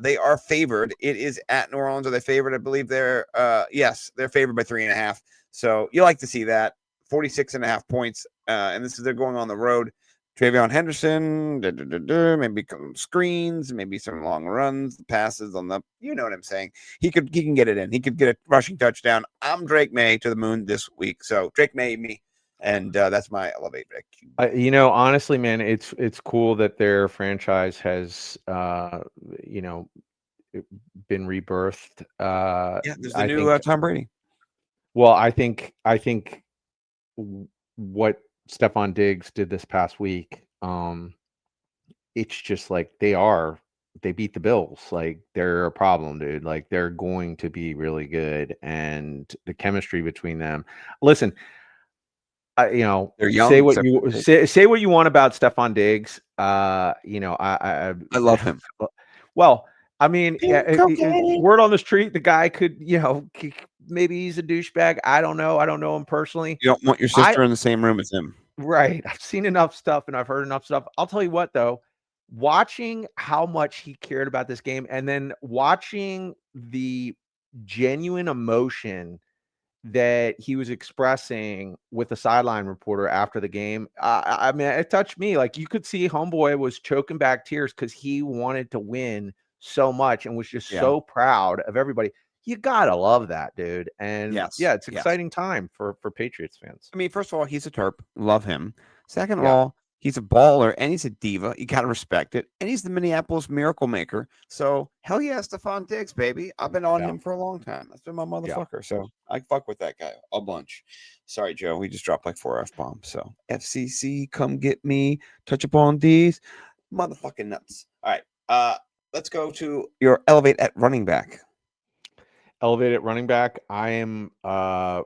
They are favored. It is at New Orleans. Are they favored? I believe they're they're favored by 3.5. So you like to see that. 46.5 points. And they're going on the road. Travion Henderson, maybe some screens, maybe some long runs, passes on the, you know what I'm saying. He can get it in. He could get a rushing touchdown. I'm Drake May to the moon this week. So Drake May, me. And that's my elevate pick. Honestly, man, it's cool that their franchise has been rebirthed. There's the new Tom Brady. Well, I think what Stephon Diggs did this past week, it's just like they beat the Bills. Like, they're a problem, dude. Like, they're going to be really good, and the chemistry between them. Listen, they're young. Say what you want about Stephon Diggs. I love him. Well, I mean, word on the street, the guy could, maybe he's a douchebag. I don't know. I don't know him personally. You don't want your sister in the same room as him. Right. I've seen enough stuff and I've heard enough stuff. I'll tell you what, though, watching how much he cared about this game and then watching the genuine emotion that he was expressing with the sideline reporter after the game. I mean, it touched me. Like, you could see homeboy was choking back tears because he wanted to win so much and was just so proud of everybody. You gotta love that, dude. And it's exciting time for Patriots fans. I mean, first of all, he's a Terp. Love him. Second of all, he's a baller and he's a diva. You gotta respect it. And he's the Minneapolis Miracle Maker. So hell yeah, Stephon Diggs, baby. I've been on him for a long time. That's been my motherfucker. So I fuck with that guy a bunch. Sorry, Joe. We just dropped like 4 F-bombs. So FCC, come get me. Touch upon these. Motherfucking nuts. All right. Let's go to your elevate at running back. Elevated running back. I am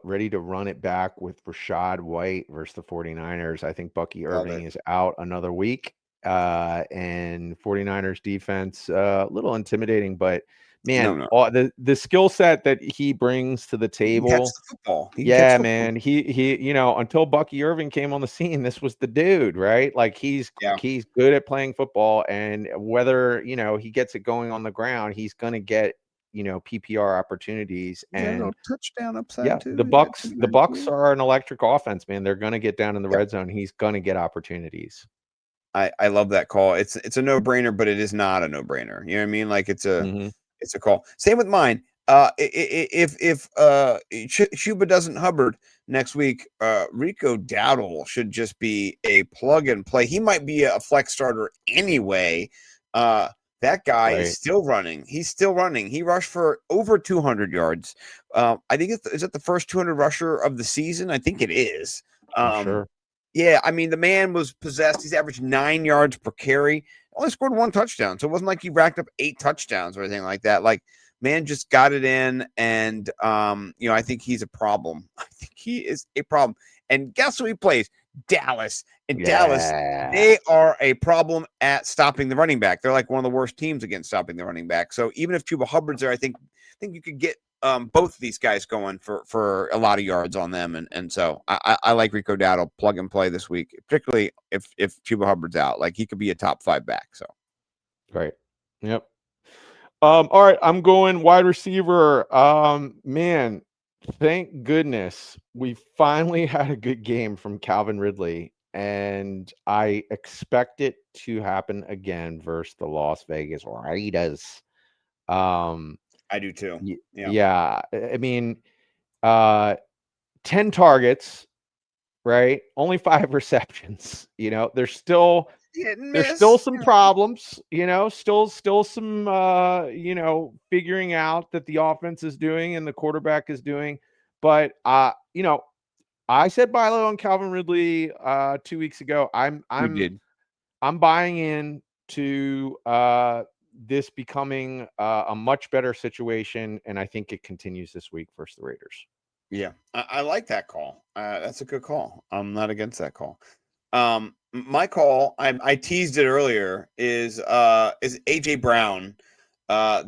ready to run it back with Rashad White versus the 49ers. I think Bucky Love Irving it. is out another week. And 49ers defense, a little intimidating, but man, No. the skill set that he brings to the He can catch table. the football. He can catch Yeah, football. man. He, until Bucky Irving came on the scene, this was the dude, right? Like he's Yeah. good at playing football, and whether he gets it going on the ground, he's gonna get PPR opportunities. He got a And little touchdown upside yeah, too. the He got Bucks 292. are an electric offense, man. They're gonna get down in the Yep. red zone. He's gonna get opportunities. I love that call. It's a no-brainer, but it is not a no-brainer. You know what I mean? Like it's a call. Same with mine. If Shuba doesn't Hubbard next week, Rico Dowdle should just be a plug and play. He might be a flex starter anyway. That guy is still running. He's still running. He rushed for over 200 yards. I think is it the first 200 rusher of the season? I think it is. Sure. Yeah, I mean, the man was possessed. He's averaged 9 yards per carry. Only scored 1 touchdown. So it wasn't like he racked up 8 touchdowns or anything like that. Like, man just got it in. And, I think he's a problem. I think he is a problem. And guess who he plays? Dallas. And Dallas, they are a problem at stopping the running back. They're like one of the worst teams against stopping the running back. So even if Chuba Hubbard's there, I think you could get both of these guys going for a lot of yards on them, and so I like Rico Dowdle plug and play this week, particularly if Chuba Hubbard's out. Like he could be a top 5 back. So right, yep. All right, I'm going wide receiver. Man, thank goodness we finally had a good game from Calvin Ridley, and I expect it to happen again versus the Las Vegas Raiders. I do too. Yeah. I mean, 10 targets, right? Only 5 receptions. There's still some problems, still some figuring out that the offense is doing and the quarterback is doing. But I said buy low on Calvin Ridley 2 weeks ago. I'm buying in to this becoming a much better situation, and I think it continues this week versus the Raiders. Yeah, I like that call. That's a good call. I'm not against that call. My call, I teased it earlier, is AJ Brown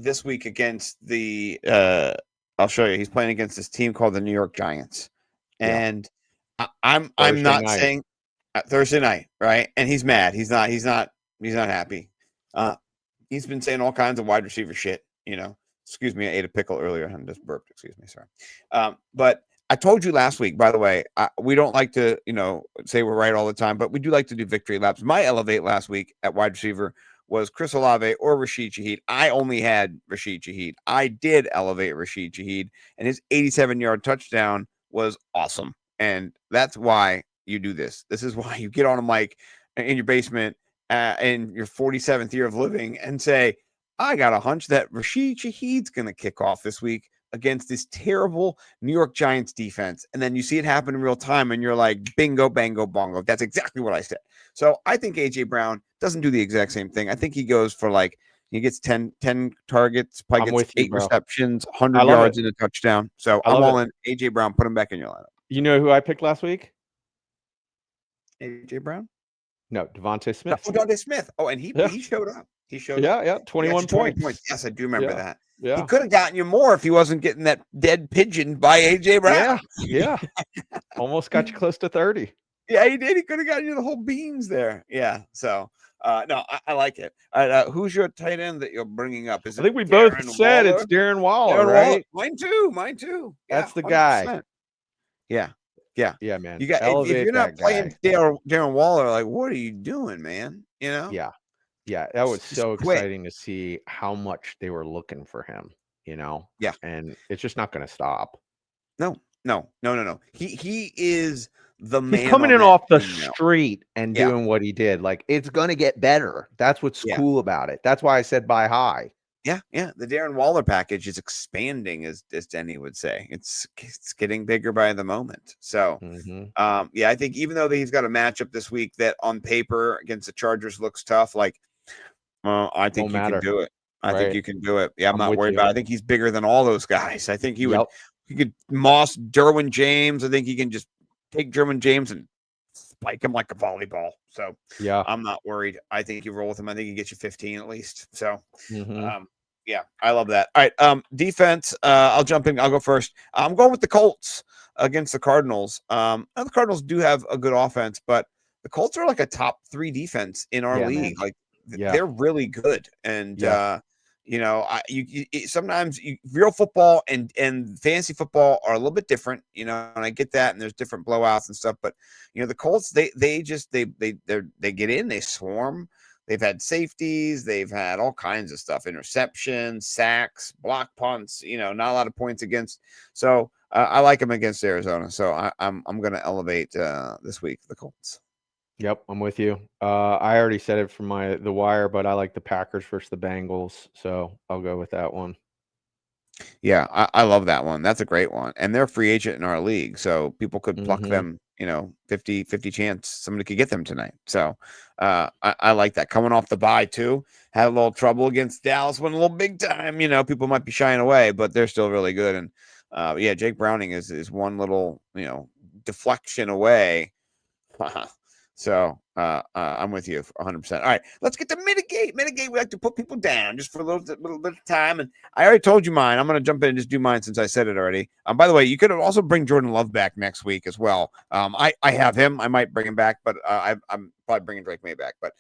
this week against the I'll show you. He's playing against this team called the New York Giants. And I'm not saying Thursday night, right? And he's mad. He's not happy. He's been saying all kinds of wide receiver shit, Excuse me, I ate a pickle earlier and just burped. Excuse me, sorry. But I told you last week, by the way, we don't like to, say we're right all the time, but we do like to do victory laps. My elevate last week at wide receiver was Chris Olave or Rashid Shaheed. I only had Rashid Shaheed. I did elevate Rashid Shaheed, and his 87-yard touchdown was awesome. And that's why you do this. This is why you get on a mic in your basement in your 47th year of living and say, I got a hunch that Rashid Shaheed's going to kick off this week against this terrible New York Giants defense. And then you see it happen in real time and you're like, bingo, bango, bongo. That's exactly what I said. So I think AJ Brown doesn't do the exact same thing. I think he goes for he gets 10 targets, probably gets 8 receptions, 100 yards and a touchdown. So I'm all in AJ Brown. Put him back in your lineup. You know who I picked last week? AJ Brown? No, Devontae Smith. Oh, Devontae Smith. Oh, and he showed up. He showed up. Yeah, 21 points. Yes, I do remember that. Yeah. He could have gotten you more if he wasn't getting that dead pigeon by AJ Brown. Yeah. Almost got you close to 30. Yeah, he did. He could have gotten you the whole beans there. Yeah. So, no, I like it. Who's your tight end that you're bringing up? I think we both said it's Darren Waller, right? Mine too. That's the guy. Yeah, man. You got if you're not playing Darren Waller, like, what are you doing, man? Yeah, that was so exciting to see how much they were looking for him, Yeah. And it's just not going to stop. No. He is the man. He's coming in off the street and doing what he did. Like, it's going to get better. That's what's cool about it. That's why I said buy high. Yeah. The Darren Waller package is expanding, as Denny would say. It's getting bigger by the moment. So, I think even though he's got a matchup this week that on paper against the Chargers looks tough, like, I think he can do it. I think you can do it. Yeah, I'm I'm not with worried you. about it. I think he's bigger than all those guys. I think he Yep. could Moss Derwin James. I think he can just take Derwin James and spike him like a volleyball. So Yeah. I'm not worried. I think you roll with him. I think he gets you 15 at least. So Mhm. yeah, I love that. All right. Defense. I'll jump in. I'll go first. I'm going with the Colts against the Cardinals. Now the Cardinals do have a good offense, but the Colts are like a top 3 defense in our Yeah, league. man. Like Yeah. they're really good. And Yeah. sometimes real football and fantasy football are a little bit different, and I get that, and there's different blowouts and stuff, but the Colts, they get in, they swarm. They've had safeties, they've had all kinds of stuff, interceptions, sacks, block punts, not a lot of points against. So I like them against Arizona. So I'm going to elevate this week the Colts. Yep, I'm with you. I already said it from the wire, but I like the Packers versus the Bengals, so I'll go with that one. Yeah, I love that one. That's a great one. And they're a free agent in our league, so people could pluck them, 50 chance somebody could get them tonight. So I like that. Coming off the bye too, had a little trouble against Dallas, went a little big time. People might be shying away, but they're still really good. And Jake Browning is one little, deflection away. So I'm with you 100%. All right, let's get to mitigate. We like to put people down just for a little bit of time. And I already told you mine. I'm going to jump in and just do mine since I said it already. By the way, you could also bring Jordan Love back next week as well. I have him. I might bring him back, but I'm probably bringing Drake May back. But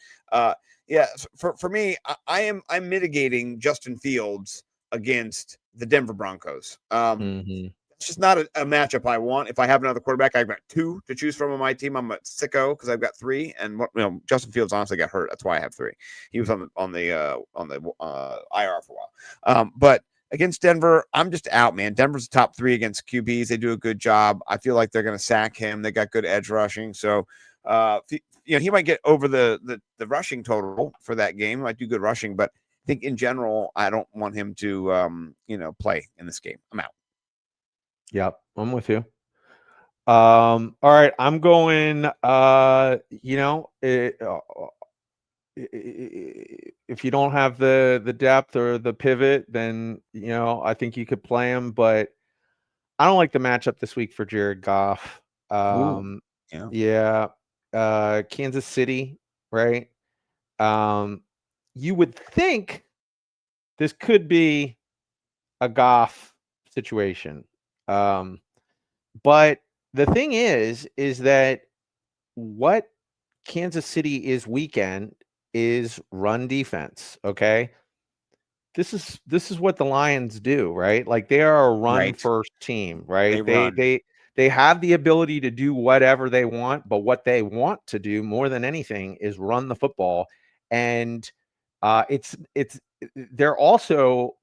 for me, I'm mitigating Justin Fields against the Denver Broncos. It's just not a matchup I want. If I have another quarterback, I've got 2 to choose from on my team. I'm a sicko because I've got 3, and Justin Fields honestly got hurt. That's why I have 3. He was on the IR for a while. But against Denver, I'm just out, man. Denver's top 3 against QBs. They do a good job. I feel like they're going to sack him. They got good edge rushing, so he might get over the rushing total for that game. He might do good rushing, but I think in general, I don't want him to play in this game. I'm out. Yep, I'm with you. All right, I'm going. If you don't have the depth or the pivot, then I think you could play him. But I don't like the matchup this week for Jared Goff. Kansas City, right? You would think this could be a Goff situation. But the thing is that what Kansas City is weekend is run defense. Okay. This is what the Lions do, right? Like they are a run first team, right? They have the ability to do whatever they want, but what they want to do more than anything is run the football. And they're also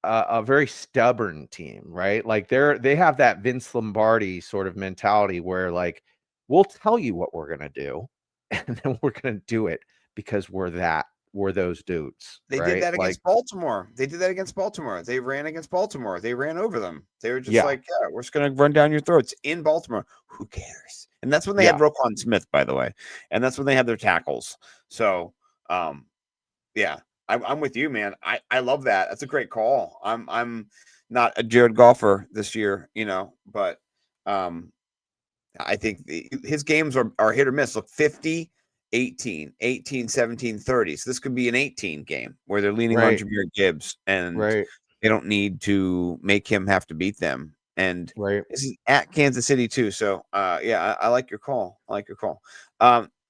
a very stubborn team, right? Like they have that Vince Lombardi sort of mentality where like we'll tell you what we're gonna do, and then we're gonna do it because we're those dudes. They right? did that against Baltimore. They ran against Baltimore. They ran over them. They were just like, yeah, we're just gonna run down your throats in Baltimore. Who cares? And that's when they had Roquan Smith, by the way, and that's when they had their tackles. So I'm with you, man. I love that. That's a great call. I'm not a Jared Golfer this year, but I think his games are hit or miss. Look, 50, 18, 18, 17, 30. So this could be an 18 game where they're leaning on Jahmyr Gibbs and they don't need to make him have to beat them. And this is at Kansas City too. So I like your call.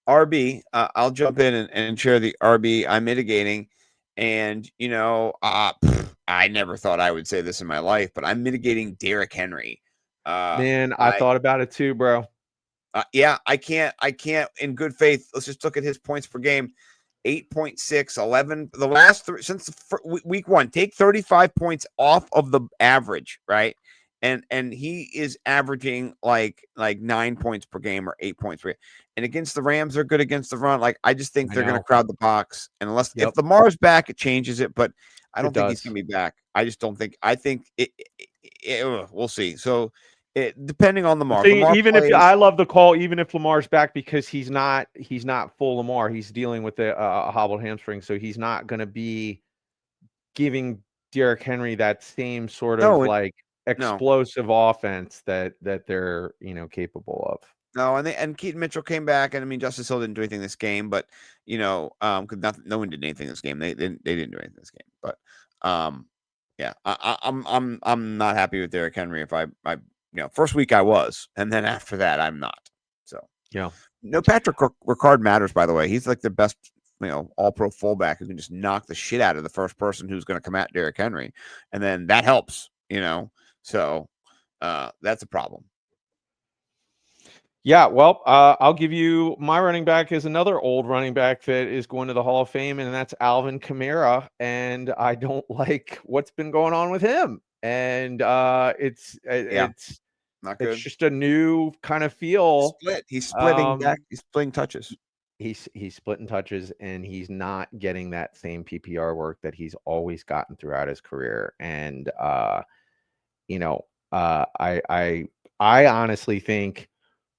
RB, I'll jump in and share the RB I'm mitigating. And, I never thought I would say this in my life, but I'm mitigating Derrick Henry. Man, I thought about it too, bro. I can't in good faith. Let's just look at his points per game. 8.6, 11. The last 3 since week 1, take 35 points off of the average, right? And he is averaging like 9 points per game or 8 points per game. And against the Rams, they're good against the run. Like I just think they're going to crowd the box. And if Lamar's back, it changes it. But I don't think he's going to be back. I just don't think. I think we'll see. So depending on Lamar. Even if I love the call, even if Lamar's back, because he's not full Lamar. He's dealing with a hobbled hamstring, so he's not going to be giving Derrick Henry that same sort of No, like no. explosive offense that they're capable of. No, and Keaton Mitchell came back, and I mean Justice Hill didn't do anything this game, but because no one did anything this game. They didn't do anything this game, but yeah, I'm not happy with Derrick Henry. If I first week I was, and then after that I'm not. So Yeah, no, Patrick Ricard matters, by the way. He's like the best all pro fullback who can just knock the shit out of the first person who's going to come at Derrick Henry, and then that helps. So that's a problem. Yeah, well, I'll give you my running back is another old running back that is going to the Hall of Fame, and that's Alvin Kamara. And I don't like what's been going on with him. And it's Not good. just a new kind of feel. He's splitting back. He's splitting touches. He's splitting touches, and he's not getting that same PPR work that he's always gotten throughout his career. And I honestly think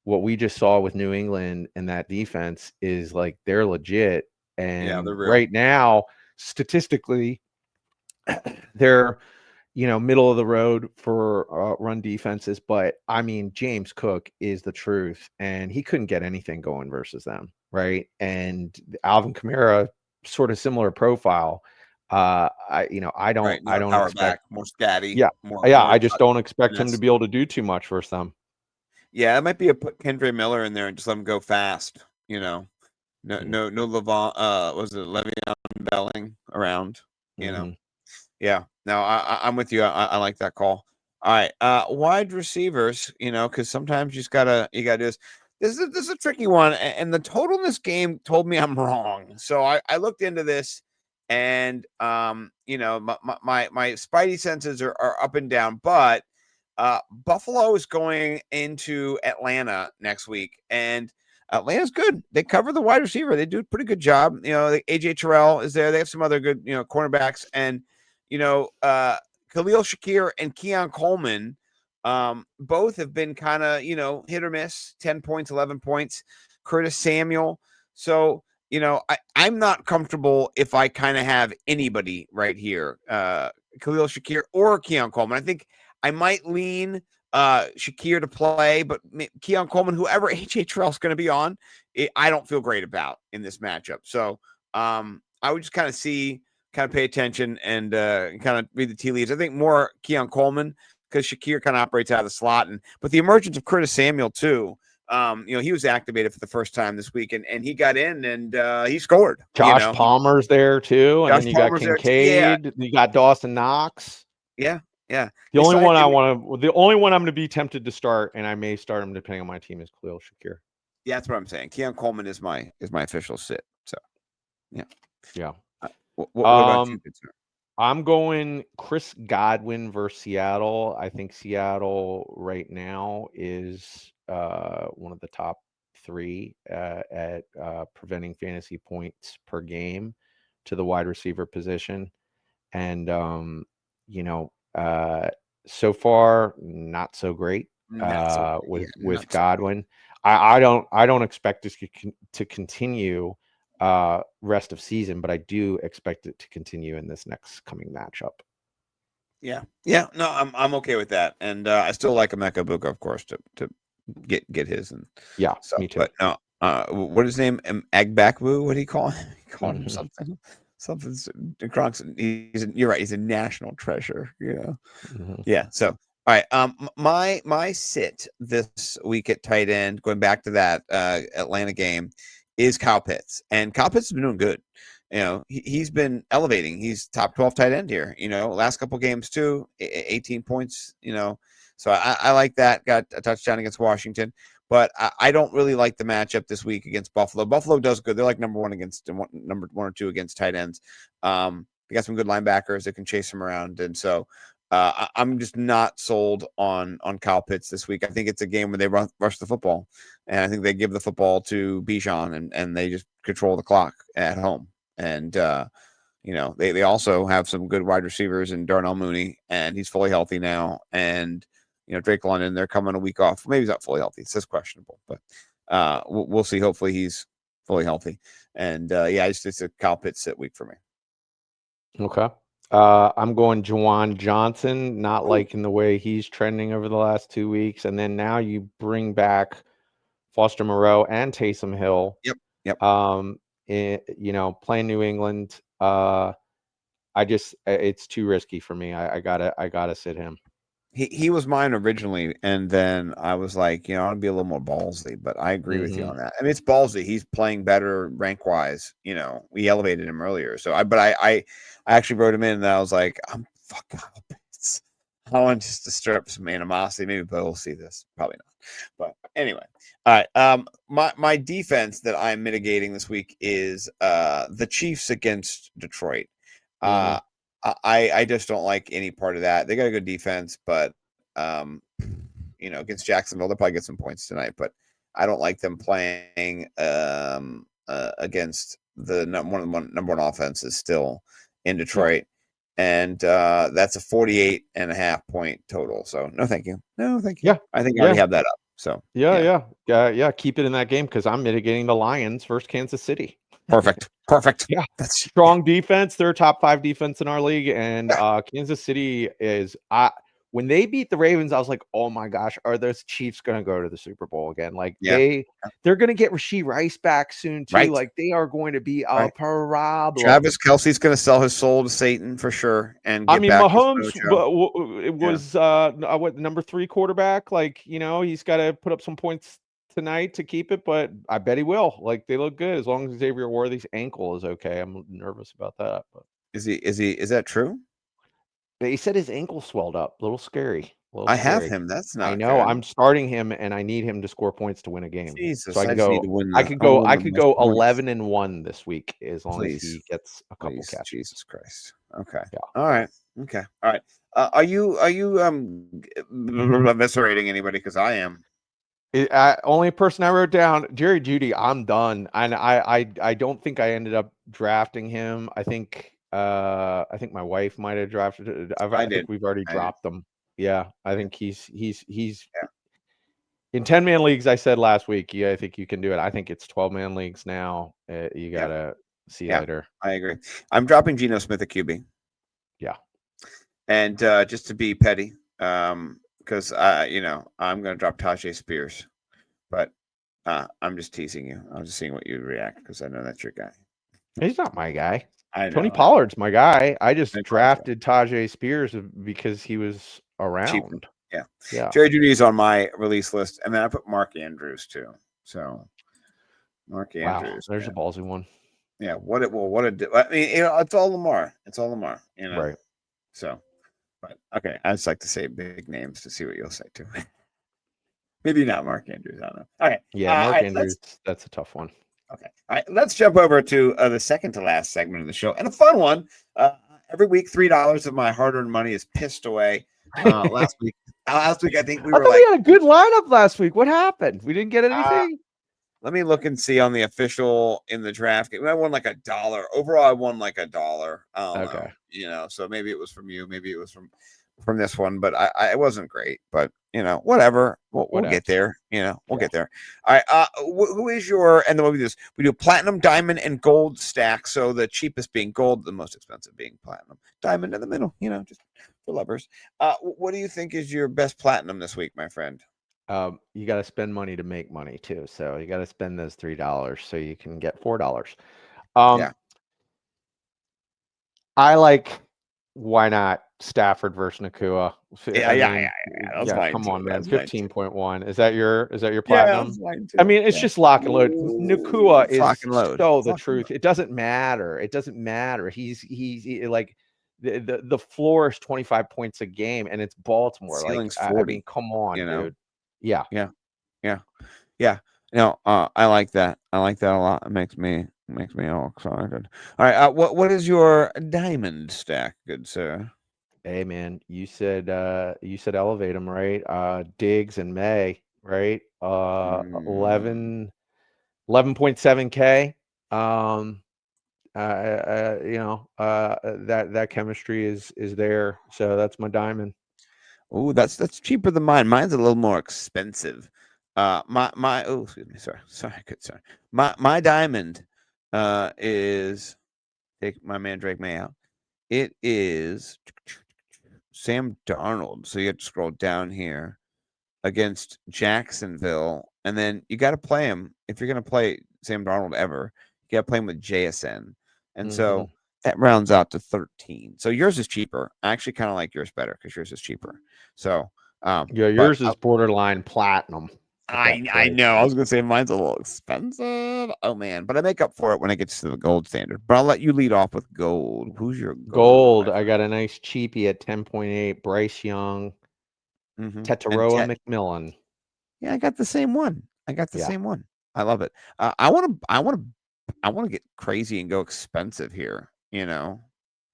what we just saw with New England and that defense is like they're legit. And they're real. Right now, statistically, they're middle of the road for run defenses. But I mean, James Cook is the truth, and he couldn't get anything going versus them, right? And Alvin Kamara, sort of similar profile. I don't expect more scatty. Yeah, more I just don't expect him to be able to do too much versus them. Yeah, it might be a put Kendre Miller in there and just let him go fast. No Levon. Was it Le'Veon Belling around? Yeah. No, I'm with you. I like that call. All right, wide receivers. Because sometimes you gotta do this. This is a tricky one, and the total in this game told me I'm wrong. So I looked into this, and my spidey senses are up and down, but. Buffalo is going into Atlanta next week, and Atlanta's good. They cover the wide receiver. They do a pretty good job. AJ Terrell is there. They have some other good, cornerbacks, and Khalil Shakir and Keon Coleman, both have been kind of, hit or miss, 10 points, 11 points. Curtis Samuel. So, I'm not comfortable if I kind of have anybody right here, Khalil Shakir or Keon Coleman. I think I might lean Shakir to play, but Keon Coleman, whoever AJ Terrell's going to be on, I don't feel great about in this matchup. So I would just kind of pay attention and kind of read the tea leaves. I think more Keon Coleman because Shakir kind of operates out of the slot, but the emergence of Curtis Samuel too. He was activated for the first time this week, and he got in and he scored. Josh Palmer's there too, and then you got Kincaid, you got Dawson Knox. Yeah. The only one I'm going to be tempted to start, and I may start him depending on my team, is Khalil Shakir. Yeah, that's what I'm saying. Keon Coleman is my official sit. So, yeah. What about you, sir? I'm going Chris Godwin versus Seattle. I think Seattle right now is one of the top 3 at preventing fantasy points per game to the wide receiver position, and so far not so great with Godwin. I don't expect this to continue rest of season, but I do expect it to continue in this next coming matchup. Yeah. No, I'm okay with that, and I still like Emeka Buka, of course, to get his. And me too. But no, what is his name? Agbakwu? What do you call him? He called him something. Something's you're right. He's a national treasure. Yeah. So, all right. My sit this week at tight end, going back to that Atlanta game, is Kyle Pitts, and Kyle Pitts has been doing good. He's been elevating. He's top 12 tight end here. Last couple games too, 18 points. So I like that. Got a touchdown against Washington. But I don't really like the matchup this week against Buffalo. Buffalo does good. They're like number 1 or 2 against tight ends. They got some good linebackers that can chase them around. And so I'm just not sold on Kyle Pitts this week. I think it's a game where they rush the football. And I think they give the football to Bijan and they just control the clock at home. And, they also have some good wide receivers in Darnell Mooney, and he's fully healthy now. And, Drake London, they're coming a week off. Maybe he's not fully healthy. It says questionable, but we'll see. Hopefully he's fully healthy. And it's a Kyle Pitts sit week for me. Okay. I'm going Juwan Johnson, not Ooh. liking the way he's trending over the last 2 weeks. And then now you bring back Foster Moreau and Taysom Hill. Yep. Playing New England. It's too risky for me. I gotta sit him. He was mine originally, and then I was like, I want to be a little more ballsy, but I agree with you on that. I mean, it's ballsy. He's playing better rank wise. We elevated him earlier, so I actually wrote him in, and I was like, I'm fucking. I want just to stir up some animosity. Maybe Bo will see this. Probably not. But anyway, all right. My defense that I'm mitigating this week is the Chiefs against Detroit. I just don't like any part of that. They got a good defense, but against Jacksonville, they'll probably get some points tonight. But I don't like them playing against the number one offense is still in Detroit. And that's a 48.5 point total. So no, thank you. No, thank you. Yeah. I think I already have that up. So yeah. Keep it in that game because I'm mitigating the Lions versus Kansas City. Perfect. Yeah, that's strong defense. They're a top 5 defense in our league, and Kansas City is. When they beat the Ravens, I was like, oh my gosh, are those Chiefs going to go to the Super Bowl again? Like they're going to get Rashee Rice back soon too. Right. Like they are going to be a problem. Travis Kelce's going to sell his soul to Satan for sure. And I mean, Mahomes was number 3 quarterback. Like he's got to put up some points tonight to keep it, but I bet he will. Like they look good as long as Xavier Worthy's ankle is okay. I'm nervous about that. But is that true? They said his ankle swelled up. A little scary. I have him. That's not. I know. Good. I'm starting him, and I need him to score points to win a game. Jesus, so I just need to win. I could go 11-1 this week as long as he gets a couple catches. Jesus Christ. Okay. Yeah. All right. Okay. All right. Are you eviscerating anybody? Because I am. Only person I wrote down, Jerry Jeudy. I'm done, and I don't think I ended up drafting him. I think my wife might have drafted. I think we've already dropped them. Yeah, I think he's in 10-man leagues. I said last week. Yeah, I think you can do it. I think it's 12-man leagues now. You gotta see later. I agree. I'm dropping Geno Smith at QB. Yeah, and just to be petty, because I'm going to drop Tajay Spears, but I'm just teasing you. I'm just seeing what you react because I know that's your guy. He's not my guy. I know. Tony Pollard's my guy. I just drafted Tajay Spears because he was around. Cheaper. Yeah. Jerry Jeudy is on my release list, and then I put Mark Andrews too. So Mark Andrews. There's a ballsy one. Yeah. I mean, it's all Lamar. Right. So, but okay. I just like to say big names to see what you'll say too. Maybe not Mark Andrews. I don't know. Okay. Yeah, Mark Andrews. That's a tough one. Okay. All right. Let's jump over to the second to last segment of the show, and a fun one. Every week, $3 of my hard-earned money is pissed away. Last week, I think we had a good lineup last week. What happened? We didn't get anything. Let me look and see on the official in the draft. I won like $1. Overall, I won like $1. Okay. So maybe it was from you, maybe it was from this one, but I wasn't great. But whatever. We'll get there. We'll get there. All right. Who is your? And then we'll do this. We do platinum, diamond, and gold stack. So the cheapest being gold, the most expensive being platinum. Diamond in the middle. Just for lovers. What do you think is your best platinum this week, my friend? You got to spend money to make money too. So you got to spend those $3 so you can get $4. I like, why not Stafford versus Nakua? Yeah. Come on, man. 15.1. Is that your platinum? I mean, it's just lock and load. Nakua is so the truth. It doesn't matter. He's like the floor is 25 points a game, and it's Baltimore. Ceiling's like 40, I mean, come on, dude. Yeah. No, I like that. I like that a lot. It makes me all excited. All right. What is your diamond stack, good sir? Hey man, you said elevate them, right? Diggs and May, right? 11.7K. That chemistry is there. So that's my diamond. Oh, that's cheaper than mine. Mine's a little more expensive. Excuse me, sorry, good sir. My diamond is, take my man Drake May out, It is Sam Darnold. So you have to scroll down here against Jacksonville, and then you got to play him if you're going to play Sam Darnold ever. You got to play him with JSN, and so that rounds out to 13. So yours is cheaper. I actually kind of like yours better because yours is cheaper. So Yeah, but yours is borderline platinum. I know. I was gonna say mine's a little expensive. Oh man, but I make up for it when it gets to the gold standard. But I'll let you lead off with gold. Who's your Gold. gold? I got a nice cheapie at 10.8. Bryce Young, And Tetaroa McMillan. Yeah, I got the same one. Yeah. I love it. I want to get crazy and go expensive here.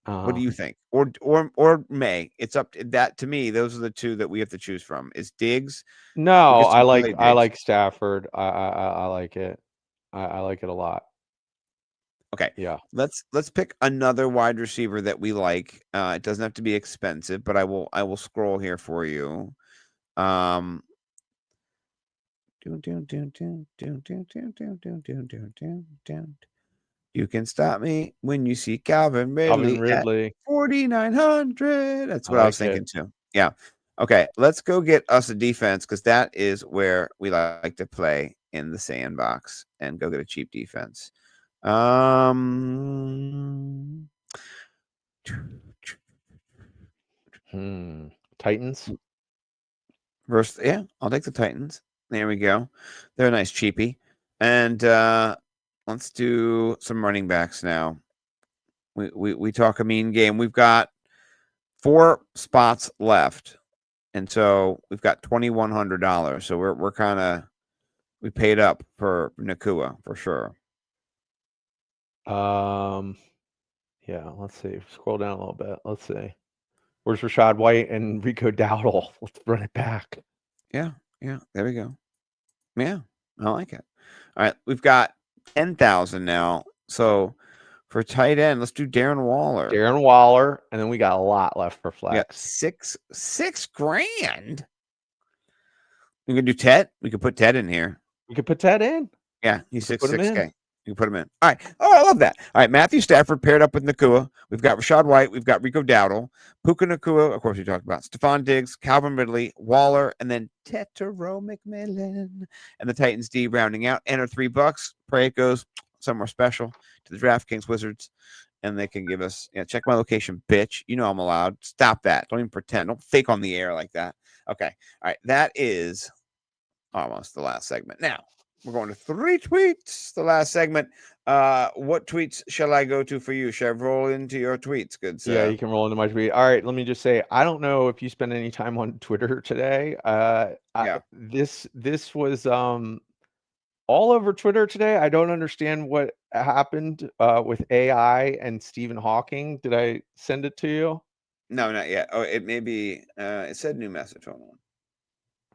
What do you think? Or May? It's up to that. To me, those are the two that we have to choose from. Is Diggs? No, I parlay like Diggs. Stafford. I like it. I like it a lot. Okay. Yeah. Let's pick another wide receiver that we like. It doesn't have to be expensive, but I will scroll here for you. You can stop me when you see Calvin Ridley at 4,900. That's I what I was like thinking it. too. Yeah. Okay. Let's go get us a defense because that is where we like to play in the sandbox and go get a cheap defense. Titans. Yeah, I'll take the Titans. There we go. They're a nice cheapie. And let's do some running backs now. We talk a mean game. We've got 4 spots left, and so we've got $2,100. So we're kind of we paid up for Nakua for sure. Yeah. Let's see. Scroll down a little bit. Let's see. Where's Rashad White and Rico Dowdle? Let's run it back. Yeah. There we go. Yeah, I like it. All right, we've got 10,000 now. So for tight end, let's do Darren Waller. Darren Waller, and then we got a lot left for flex. Yeah, six grand. We can do Ted. We could put Ted in here. We could put Ted in. Yeah, he's Put him 6K. in. You can put him in. All right. Oh, I love that. All right, Matthew Stafford paired up with Nakua. We've got Rashad White. We've got Rico Dowdle. Puka Nakua, of course, we talked about. Stephon Diggs, Calvin Ridley, Waller, and then Tetaroa McMillan. And the Titans D rounding out. Enter $3. Pray it goes somewhere special to the DraftKings Wizards. And they can give us, check my location, bitch. You know I'm allowed. Stop that. Don't even pretend. Don't fake on the air like that. Okay. All right. That is almost the last segment. Now, we're going to 3 tweets. The last segment. What tweets shall I go to for you? Shall I roll into your tweets? Good sir. Yeah, you can roll into my tweet. All right, let me just say, I don't know if you spent any time on Twitter today. This was all over Twitter today. I don't understand what happened with AI and Stephen Hawking. Did I send it to you? No, not yet. Oh, it may be. It said new message.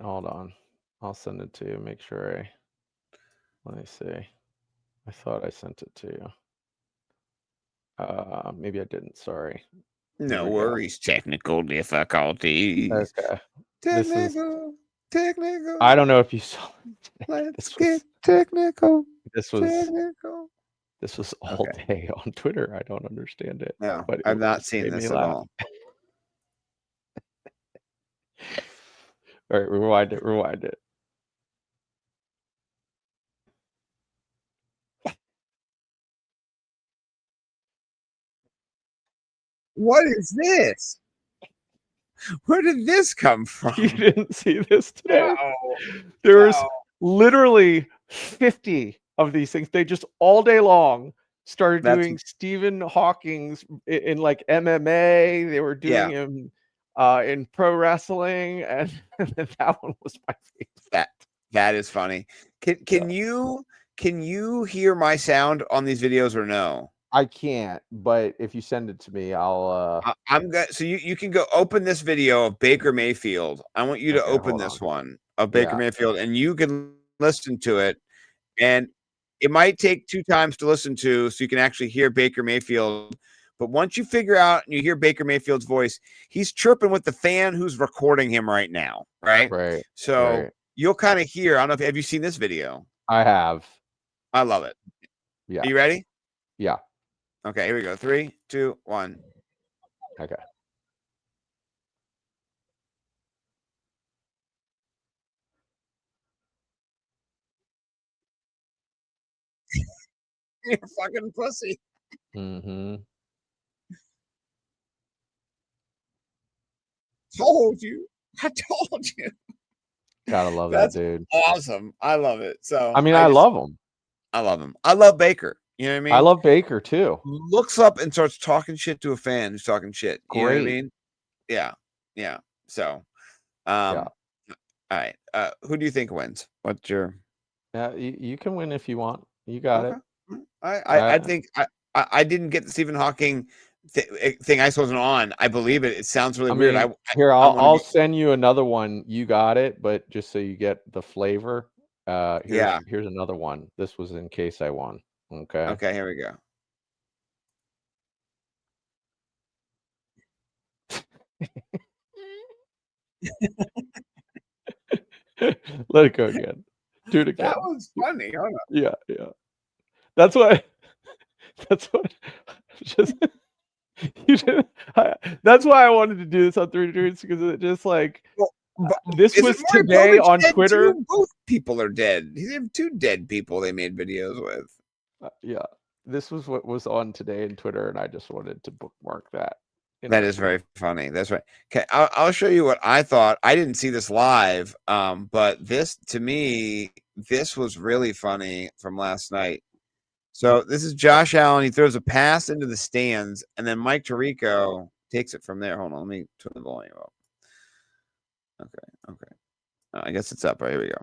Hold on. I'll send it to you. Make sure let me see. I thought I sent it to you. Maybe I didn't. Sorry. No worries. Technical difficulties. Okay. Technical. I don't know if you saw it. Let's get technical. This was technical. This was all day on Twitter. I don't understand it. No, but I've not seen this at all. All right, rewind it. What is this? Where did this come from? You didn't see this today? No. There was literally 50 of these things. They just all day long started doing Stephen Hawking's in like MMA. They were doing him in pro wrestling, and that one was my favorite. That is funny. Can you hear my sound on these videos or no? I can't, but if you send it to me, I'll I'm good. So you can go open this video of Baker Mayfield. I want you to open this one of Baker Mayfield, and you can listen to it. And it might take 2 times to listen to, so you can actually hear Baker Mayfield. But once you figure out and you hear Baker Mayfield's voice, he's chirping with the fan who's recording him right now, right? Right. So you'll kind of hear. I don't know have you seen this video? I have. I love it. Yeah. Are you ready? Yeah. Okay, here we go. 3, 2, 1. Okay. You're a fucking pussy. Mm-hmm. Told you. I told you. Gotta love that That's dude. awesome. I love it. So I mean, I love him. I love him. I love Baker. You know what I mean? I love Baker too. Looks up and starts talking shit to a fan who's talking shit. You know what I Great. mean? Yeah. Yeah. So Yeah. all right. Who do you think wins? What's your Yeah, you can win if you want. You got it. I think I didn't get the Stephen Hawking thing. I wasn't on. I believe it. It sounds really weird. Mean, here, I'll send you another one. You got it, but just so you get the flavor. Here's another one. This was in case I won. Okay. Okay, here we go. Let it go again. Do it again. That was funny. Hold on. Yeah. That's why. That's what. Just that's why I wanted to do this on 3 Dudes, because it just like this was today on Twitter. Both people are dead. He have 2 dead people they made videos with. Yeah, this was what was on today in Twitter, and I just wanted to bookmark that. That is very funny. That's right. Okay, I'll show you what I thought. I didn't see this live, but this, to me, this was really funny from last night. So this is Josh Allen. He throws a pass into the stands, and then Mike Tirico takes it from there. Hold on, let me turn the volume up. Okay. I guess it's up. Right, here we go.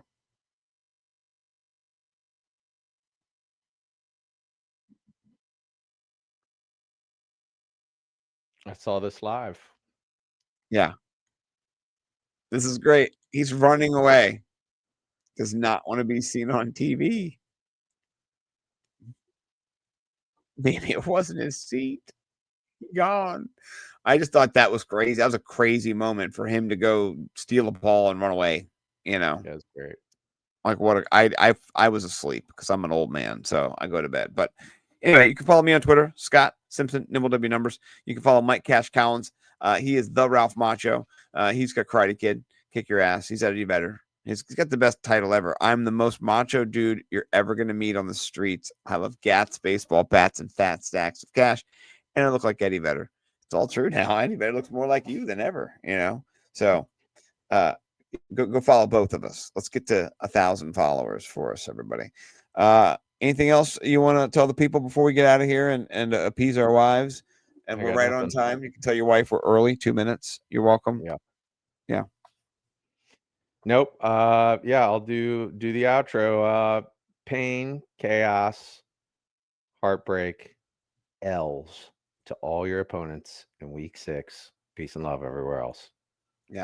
I saw this live. Yeah. This is great. He's running away. Does not want to be seen on TV. Maybe it wasn't his seat. Gone. I just thought that was crazy. That was a crazy moment for him to go steal a ball and run away. You know, Yeah, it's great. like what I was asleep because I'm an old man, so I go to bed. But anyway, you can follow me on Twitter, Scott Simpson, Nimble W Numbers. You can follow Mike Cash Collins. He is the Ralph Macho. He's got Karate Kid, Kick Your Ass. He's Eddie Vedder. He's got the best title ever. I'm the most macho dude you're ever gonna meet on the streets. I love Gats, baseball bats, and fat stacks of cash, and I look like Eddie Vedder. It's all true now. Eddie Vedder looks more like you than ever. You know, so go follow both of us. Let's get to 1,000 followers for us, everybody. Anything else you want to tell the people before we get out of here and appease our wives? And we're right on time. You can tell your wife we're early, 2 minutes. You're welcome. Yeah. Nope. I'll do the outro. Pain, chaos, heartbreak, L's to all your opponents in week 6. Peace and love everywhere else.